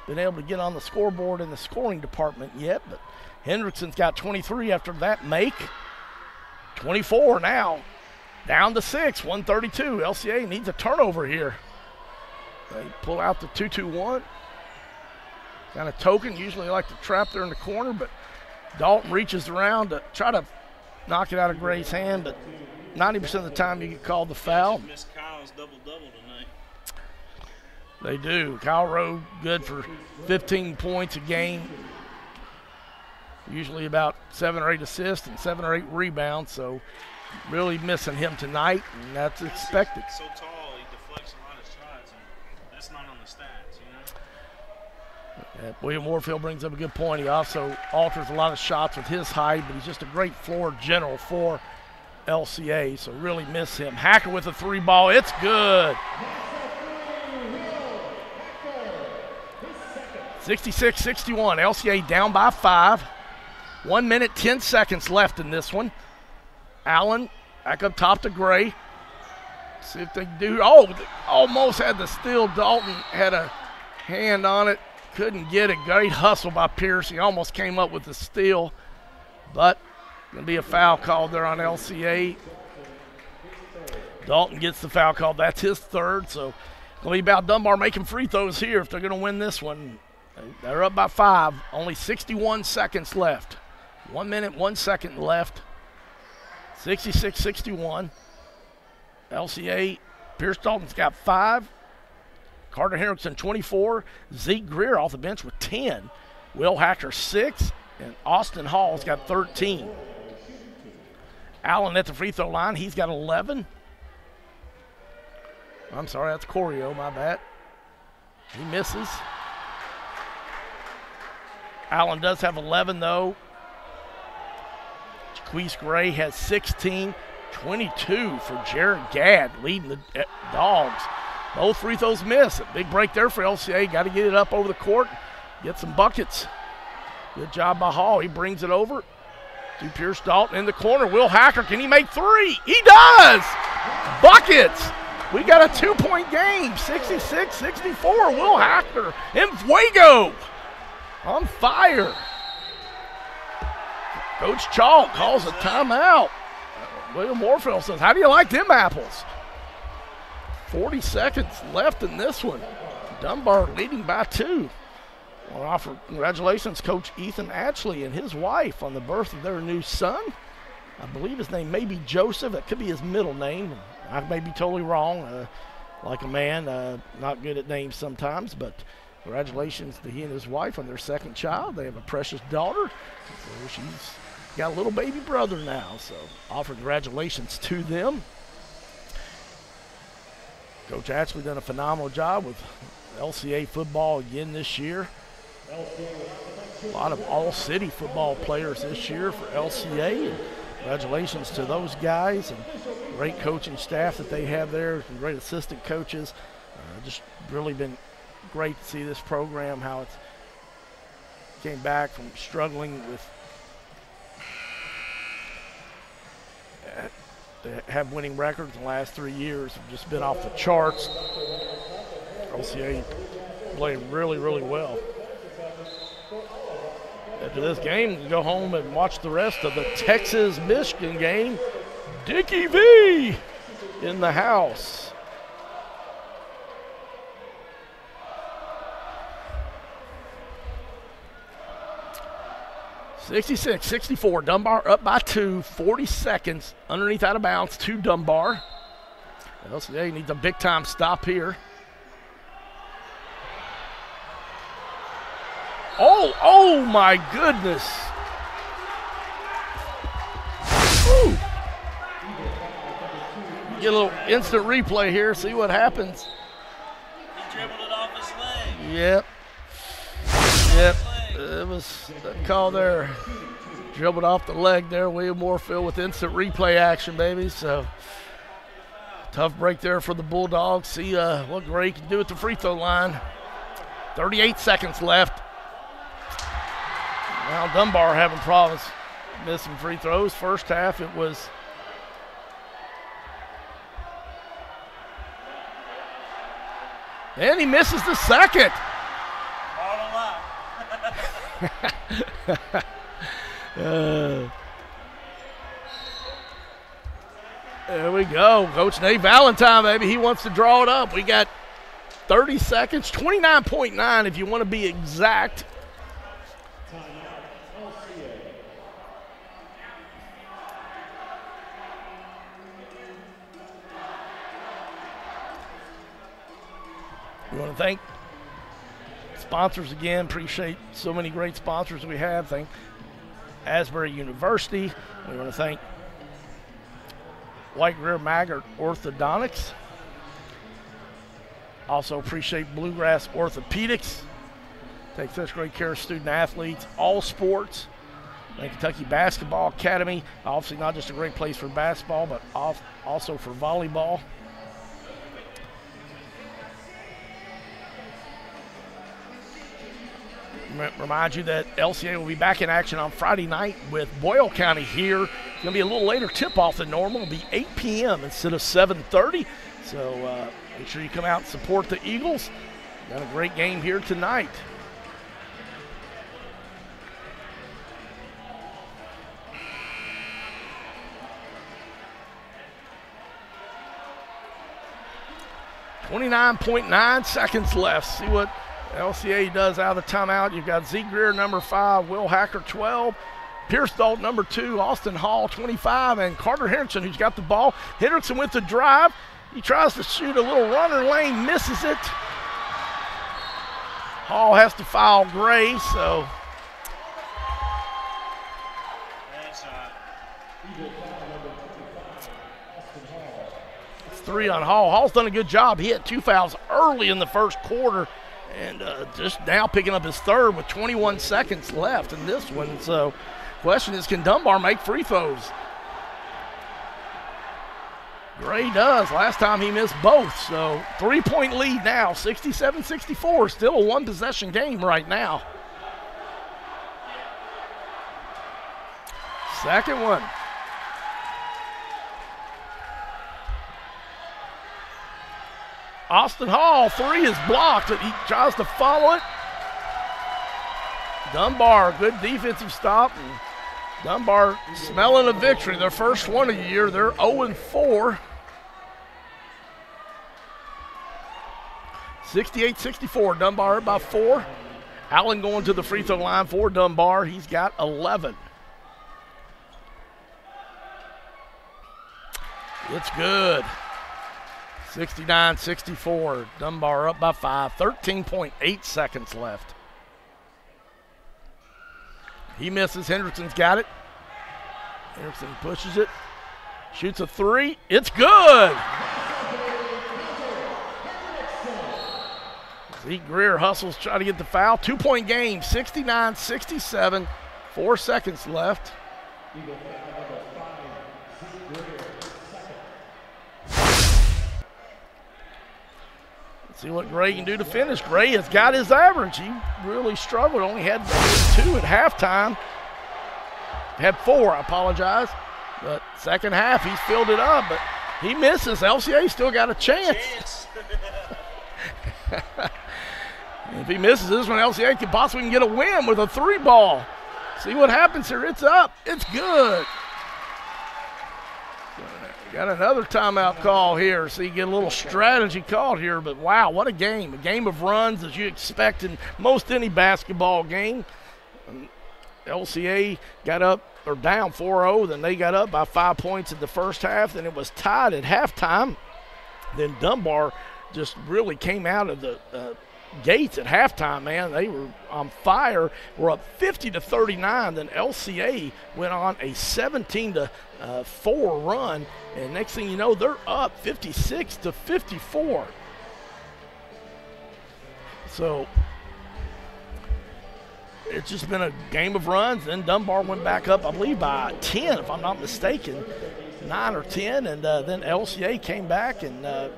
been able to get on the scoreboard in the scoring department yet. But Hendrickson's got 23 after that make. 24 now, down to 6, 1:32. LCA needs a turnover here. They pull out the 2-2-1. Kind of token, usually like to trap there in the corner, but Dalton reaches around to try to knock it out of Gray's hand, but 90% of the time you get called the foul. Miss Kyle's double-double tonight. They do. Kyle Rowe good for 15 points a game. Usually about 7 or 8 assists and 7 or 8 rebounds, so really missing him tonight, and that's expected. He's so tall, he deflects a lot of shots, and that's not on the stats, you know? William Warfield brings up a good point. He also alters a lot of shots with his height, but he's just a great floor general for LCA, so really miss him. Hacker with a 3-ball. It's good. 66-61. LCA down by 5. 1 minute, 10 seconds left in this one. Allen back up top to Gray. See if they do. Oh, almost had the steal. Dalton had a hand on it. Couldn't get it. Great hustle by Pierce. He almost came up with the steal. But going to be a foul called there on LCA. Dalton gets the foul call. That's his 3rd. So Going to be about Dunbar making free throws here if they're going to win this one. They're up by 5. Only 61 seconds left. 1 minute, 1 second left. 66-61. LCA, Pierce Dalton's got 5. Carter Harrison, 24. Zeke Greer off the bench with 10. Will Hacker, 6. And Austin Hall's got 13. Allen at the free throw line. He's got 11. I'm sorry, that's Corio, my bad. He misses. Allen does have 11, though. Jaquise Gray has 16. 22 for Jared Gadd, leading the Dogs. Both free throws miss. A big break there for LCA. Got to get it up over the court, get some buckets. Good job by Hall. He brings it over to Pierce Dalton in the corner. Will Hacker, can he make 3? He does! Buckets! We got a 2-point game, 66-64. Will Hacker in Fuego on fire. Coach Chalk calls a timeout. William Warfield says, how do you like them apples? 40 seconds left in this one. Dunbar leading by 2. I want to offer congratulations, Coach Ethan Ashley and his wife on the birth of their new son. I believe his name may be Joseph. It could be his middle name. I may be totally wrong. Like a man, not good at names sometimes, but congratulations to he and his wife on their second child. They have a precious daughter. So she's got a little baby brother now. So offer congratulations to them. Coach Ashley done a phenomenal job with LCA football again this year. A lot of all-city football players this year for LCA. And congratulations to those guys and great coaching staff that they have there, and great assistant coaches. Just really been great to see this program, how it came back from struggling with to have winning records in the last 3 years. Have just been off the charts. LCA playing really, really well. After this game, we'll go home and watch the rest of the Texas-Michigan game. Dickie V in the house. (66-64). Dunbar up by 2. 40 seconds underneath out of bounds to Dunbar. LCA needs a big-time stop here. Oh my goodness. Ooh. Get a little instant replay here, see what happens. He dribbled it off his leg. Yep. It was a call there. Dribbled off the leg there. William Warfield with instant replay action, baby. So tough break there for the Bulldogs. See what Gray can do at the free throw line. 38 seconds left. Now Dunbar having problems missing free throws. First half it was and he misses the second. There we go. Coach Nate Valentine, baby. He wants to draw it up. We got 30 seconds, 29.9 if you want to be exact. We want to thank sponsors again. Appreciate so many great sponsors we have. Thank Asbury University. We want to thank Greer Maggard Orthodontics. Also appreciate Bluegrass Orthopedics. Take such great care of student athletes, all sports. Thank Kentucky Basketball Academy. Obviously not just a great place for basketball, but also for volleyball. Remind you that LCA will be back in action on Friday night with Boyle County here. It's going to be a little later tip-off than normal. It'll be 8 p.m. instead of 7:30. So make sure you come out and support the Eagles. Got a great game here tonight. 29.9 seconds left. See what LCA does out of the timeout. You've got Zeke Greer, number 5, Will Hacker, 12, Pierce Dalton, number 2, Austin Hall, 25, and Carter Henderson, who's got the ball. Henderson with the drive. He tries to shoot a little runner lane, misses it. Hall has to foul Gray, so. It's 3 on Hall. Hall's done a good job. He had 2 fouls early in the first quarter, and just now picking up his 3rd with 21 seconds left in this one. So, question is, can Dunbar make free throws? Gray does. Last time he missed both. So 3-point lead now, 67-64. Still a 1-possession game right now. Second one. Austin Hall, 3 is blocked. He tries to follow it. Dunbar, good defensive stop. And Dunbar smelling a victory, their first one of the year. They're 0-4. 68-64, Dunbar by 4. Allen going to the free throw line for Dunbar. He's got 11. It's good. 69-64, Dunbar up by 5. 13.8 seconds left. He misses. Henderson's got it. Henderson pushes it. Shoots a 3. It's good. Zeke Greer hustles, try to get the foul. 2-point game, 69-67. 4 seconds left. Let's see what Gray can do to finish. Gray has got his average. He really struggled. Only had 2 at halftime. Had 4, I apologize. But second half, he's filled it up, but he misses. LCA still got a chance. If he misses this one, LCA could possibly get a win with a 3 ball. See what happens here. It's up. It's good. Got another timeout call here, so you get a little strategy called here, but wow, what a game. A game of runs as you expect in most any basketball game. LCA got up or down 4-0, then they got up by 5 points in the first half, then it was tied at halftime. Then Dunbar just really came out of the gates at halftime, man. They were on fire. We're up 50-39. Then LCA went on a 17-4 run, and next thing you know, they're up 56-54. So it's just been a game of runs. Then Dunbar went back up, I believe, by 10, if I'm not mistaken, 9 or 10, and then LCA came back and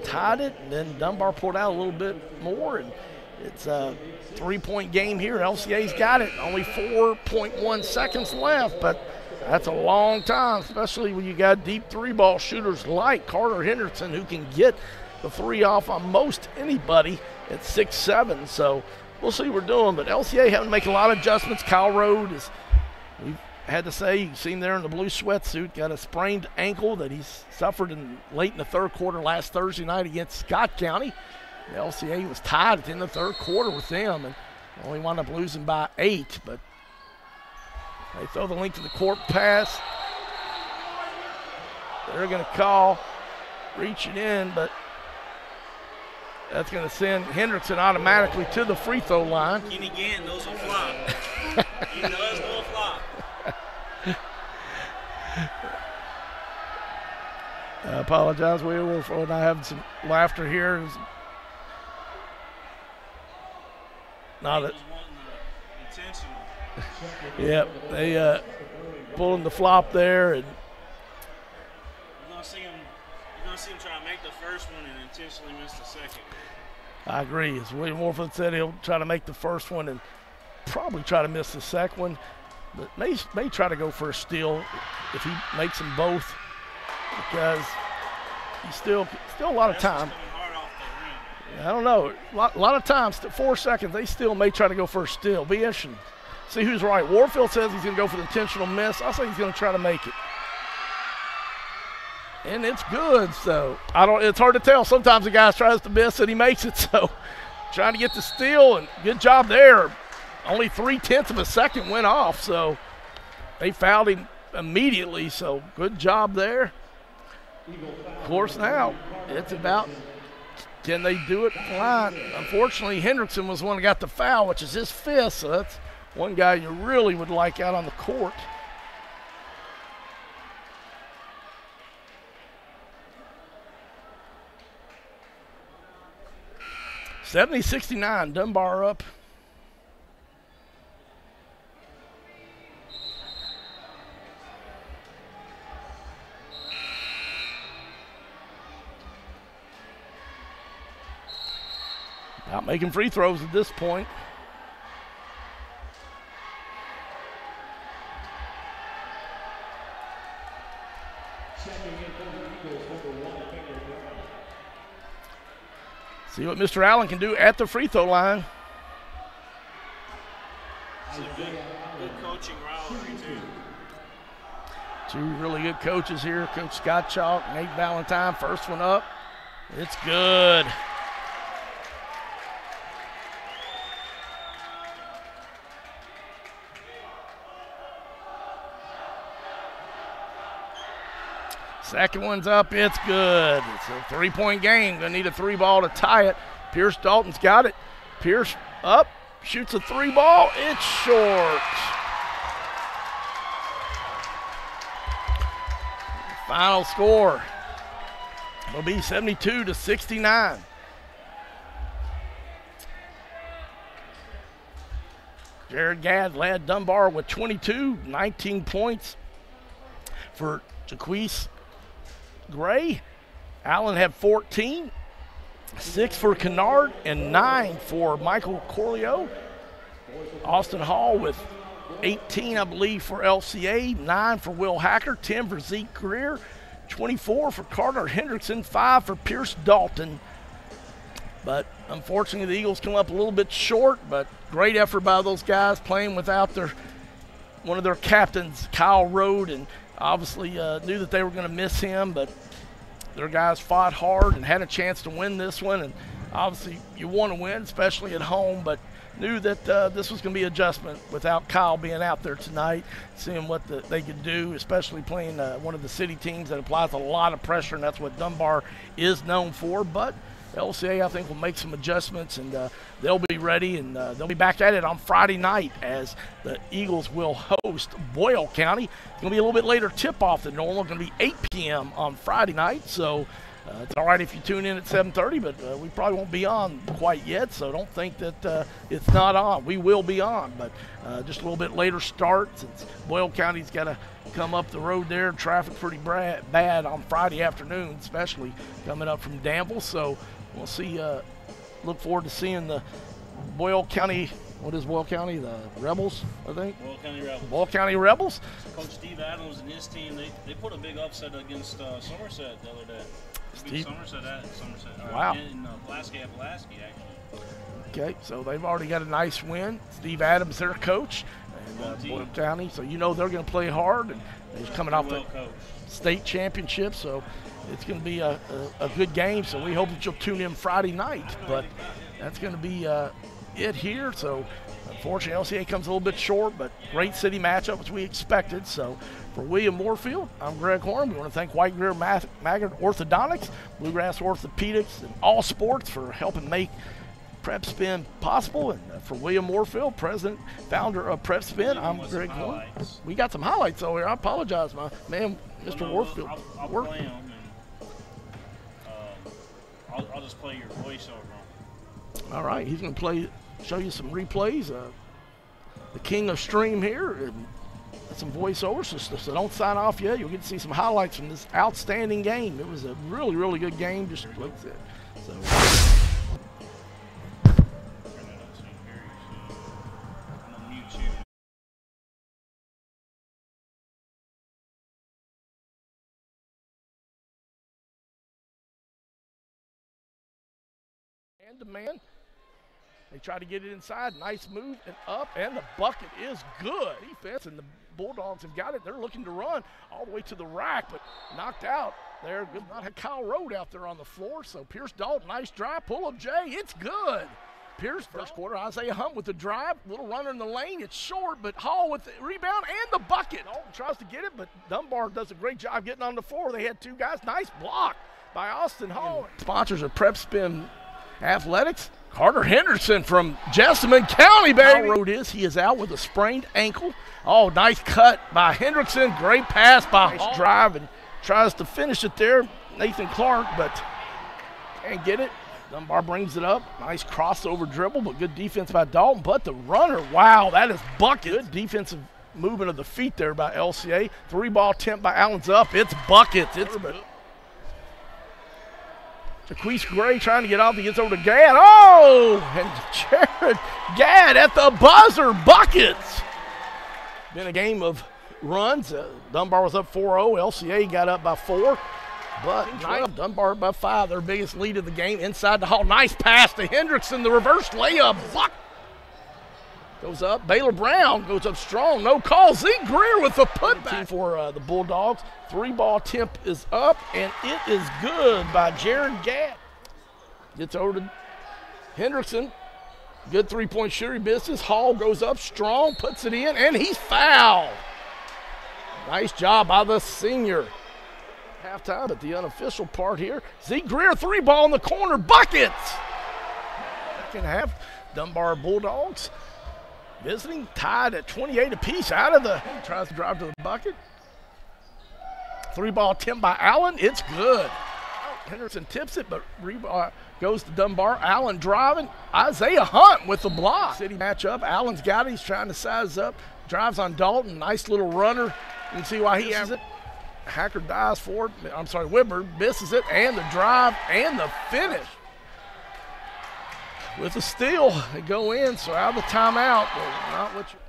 tied it, and then Dunbar pulled out a little bit more, and it's a 3-point game here. LCA's got it. Only 4.1 seconds left, but that's a long time, especially when you got deep 3-ball shooters like Carter Henderson, who can get the 3 off on most anybody at 6'7". So we'll see what we're doing, but LCA having to make a lot of adjustments. Kyle Rode is, we've had to say, you've seen there in the blue sweatsuit, got a sprained ankle that he's suffered late in the third quarter last Thursday night against Scott County. The LCA was tied at the end of the third quarter with them and only wound up losing by 8, but they throw the link to the court pass. They're going to call, reaching in, but that's going to send Henderson automatically to the free throw line. Kenny Gann knows a flop. He does know a flop. I apologize. We're not having some laughter here. Not it. Yep, they pulling the flop there, and you're gonna see him try to make the first one and intentionally miss the second. I agree. As William Warfield said, he'll try to make the first one and probably try to miss the second one, but may try to go for a steal if he makes them both, because he's still a lot of time. I don't know. A lot of times, 4 seconds, they still may try to go for a steal. Be interesting. See who's right. Warfield says he's going to go for the intentional miss. I say he's going to try to make it. and it's good. So it's hard to tell. Sometimes the guy tries to miss and he makes it. So trying to get the steal, and good job there. Only 0.3 of a second went off, so they fouled him immediately. So good job there. Of course, now it's about, can they do it at the line? Unfortunately, Hendrickson was the one that got the foul, which is his fifth, so that's one guy you really would like out on the court. (70-69), Dunbar up. Not making free throws at this point. See what Mr. Allen can do at the free throw line. It's a good coaching rivalry, too. Two really good coaches here. Coach Scott Chalk, Nate Valentine. First one up. It's good. Second one's up, it's good. It's a three-point game. Gonna need a three ball to tie it. Pierce Dalton's got it. Pierce up, shoots a three ball, it's short. Final score will be 72-69. Jared Gadd led Dunbar with 22, 19 points for Jaquise Gray. Allen had 14, 6 for Kennard, and 9 for Michael Corleo. Austin Hall with 18, I believe, for LCA, 9 for Will Hacker, 10 for Zeke Greer, 24 for Carter Hendrickson, 5 for Pierce Dalton. But unfortunately, the Eagles come up a little bit short, but great effort by those guys playing without one of their captains, Kyle Rode, and obviously knew that they were going to miss him, but their guys fought hard and had a chance to win this one. And obviously you want to win, especially at home, but knew that this was going to be adjustment without Kyle being out there tonight, seeing what they could do, especially playing one of the city teams that applies a lot of pressure, and that's what Dunbar is known for. But LCA, I think, will make some adjustments, and they'll be ready, and they'll be back at it on Friday night as the Eagles will host Boyle County. It's going to be a little bit later tip-off than normal. It's going to be 8 p.m. on Friday night, so it's all right if you tune in at 7:30, but we probably won't be on quite yet, so don't think that it's not on. We will be on, but just a little bit later start since Boyle County's got to come up the road there. Traffic pretty bad on Friday afternoon, especially coming up from Danville, so we'll see. Look forward to seeing the Boyle County. What is Boyle County? The Rebels, I think. Boyle County Rebels. Boyle County Rebels. Coach Steve Adams and his team, they put a big upset against Somerset the other day. Beat Somerset at Somerset. Wow. In Pulaski, actually. Okay, so they've already got a nice win. Steve Adams, their coach, and Boyle County. So you know they're going to play hard, and they're coming off the state championship. So it's going to be a good game. So we hope that you'll tune in Friday night. But that's going to be it here. So unfortunately, LCA comes a little bit short, but great city matchup as we expected. So for William Moorfield, I'm Greg Horn. We want to thank White Greer Maggard Orthodontics, Bluegrass Orthopedics, and All Sports for helping make PrepSpin possible. And for William Moorfield, president, founder of PrepSpin, I'm Greg Horn. We got some highlights over here. I apologize, my man, Mr. Warfield. I'll play them, and I'll just play your voiceover. All right, he's going to show you some replays. The king of stream here, and some voiceovers, so don't sign off yet. You'll get to see some highlights from this outstanding game. It was a really, really good game, just like that. So. Man-to-man. They try to get it inside. Nice move and up, and the bucket is good. Defense, and the Bulldogs have got it. They're looking to run all the way to the rack, but knocked out there. Good. Not had Kyle Road out there on the floor. So Pierce Dalton, nice drive. Pull up Jay. It's good. Pierce, first quarter. Isaiah Hunt with the drive. Little runner in the lane. It's short, but Hall with the rebound and the bucket. Dalton tries to get it, but Dunbar does a great job getting on the floor. They had two guys. Nice block by Austin Hall. Sponsors of PrepSpin Athletics. Carter Henderson from Jessamine County, baby. Road he is out with a sprained ankle. Oh, nice cut by Hendrickson. Great pass by Hall. Drive and tries to finish it there. Nathan Clark, but can't get it. Dunbar brings it up. Nice crossover dribble, but good defense by Dalton. But the runner, wow, that is bucket. Good defensive movement of the feet there by LCA. 3-ball attempt by Allen's up. It's buckets. It's Jaquise Gray trying to get off. He gets over to Gadd. Oh, and Jared Gadd at the buzzer. Buckets. Been a game of runs. Dunbar was up 4-0. LCA got up by 4. But Dunbar by 5. Their biggest lead of the game inside the Hall. Nice pass to Hendrickson. The reverse layup. Buck. Goes up. Baylor Brown goes up strong. No call. Zeke Greer with the putback for the Bulldogs. 3-ball attempt is up, and it is good by Jared Gadd. Gets over to Hendrickson. Good 3-point shooting business. Hall goes up strong, puts it in, and he's fouled. Nice job by the senior. Halftime at the unofficial part here. Zeke Greer, 3-ball in the corner. Buckets! Second half, Dunbar Bulldogs visiting, tied at 28 apiece. Out of the, tries to drive to the bucket. 3-ball attempt by Allen. It's good. Henderson tips it, but goes to Dunbar. Allen driving. Isaiah Hunt with the block. City matchup. Allen's got it. He's trying to size up. Drives on Dalton. Nice little runner. You can see why he has it. Hacker dives for it. I'm sorry, Whitmer misses it, and the drive and the finish. With the steal, they go in, so out of the timeout. Not what you.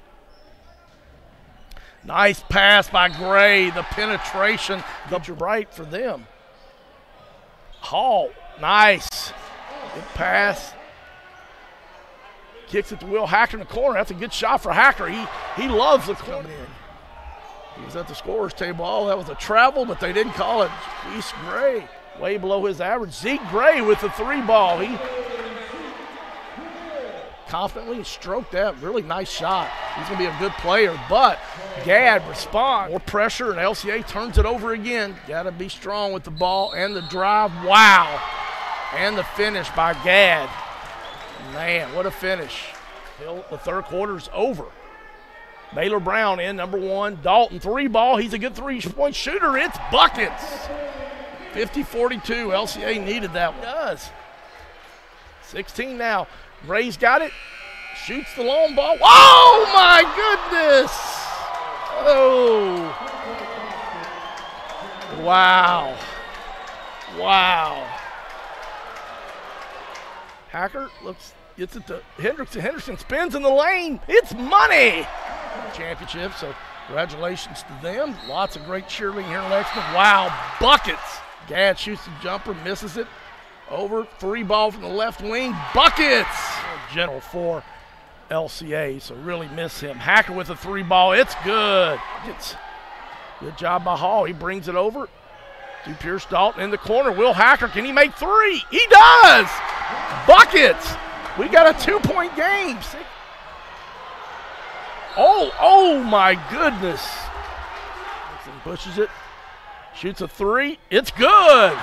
Nice pass by Gray, the penetration, the right for them. Hall, nice. Good pass. Kicks it to Will Hacker in the corner. That's a good shot for Hacker. He loves the corner. He was at the scorer's table. Oh, that was a travel, but they didn't call it. East Gray, way below his average. Zeke Gray with the 3-ball. He confidently stroked that. Really nice shot. He's going to be a good player, but Gadd responds. More pressure, and LCA turns it over again. Got to be strong with the ball and the drive. Wow. And the finish by Gadd. Man, what a finish. The third quarter's over. Baylor Brown in, number 1. Dalton, 3-ball. He's a good 3-point shooter. It's buckets. 50-42. LCA needed that one. Does. 16 now. Gray's got it. Shoots the long ball. Oh, my goodness. Oh. Wow. Wow. Hacker gets it to Hendrickson. Henderson spins in the lane. It's money. Championship, so congratulations to them. Lots of great cheerleading here in Lexington. Wow, buckets. Gadd shoots the jumper, misses it. Over, 3-ball from the left wing, buckets. General for LCA, so really miss him. Hacker with a 3-ball, it's good. Good job by Hall. He brings it over to Pierce Dalton in the corner. Will Hacker, can he make 3? He does. Buckets. We got a 2-point game. Oh my goodness. Pushes it, shoots a 3. It's good.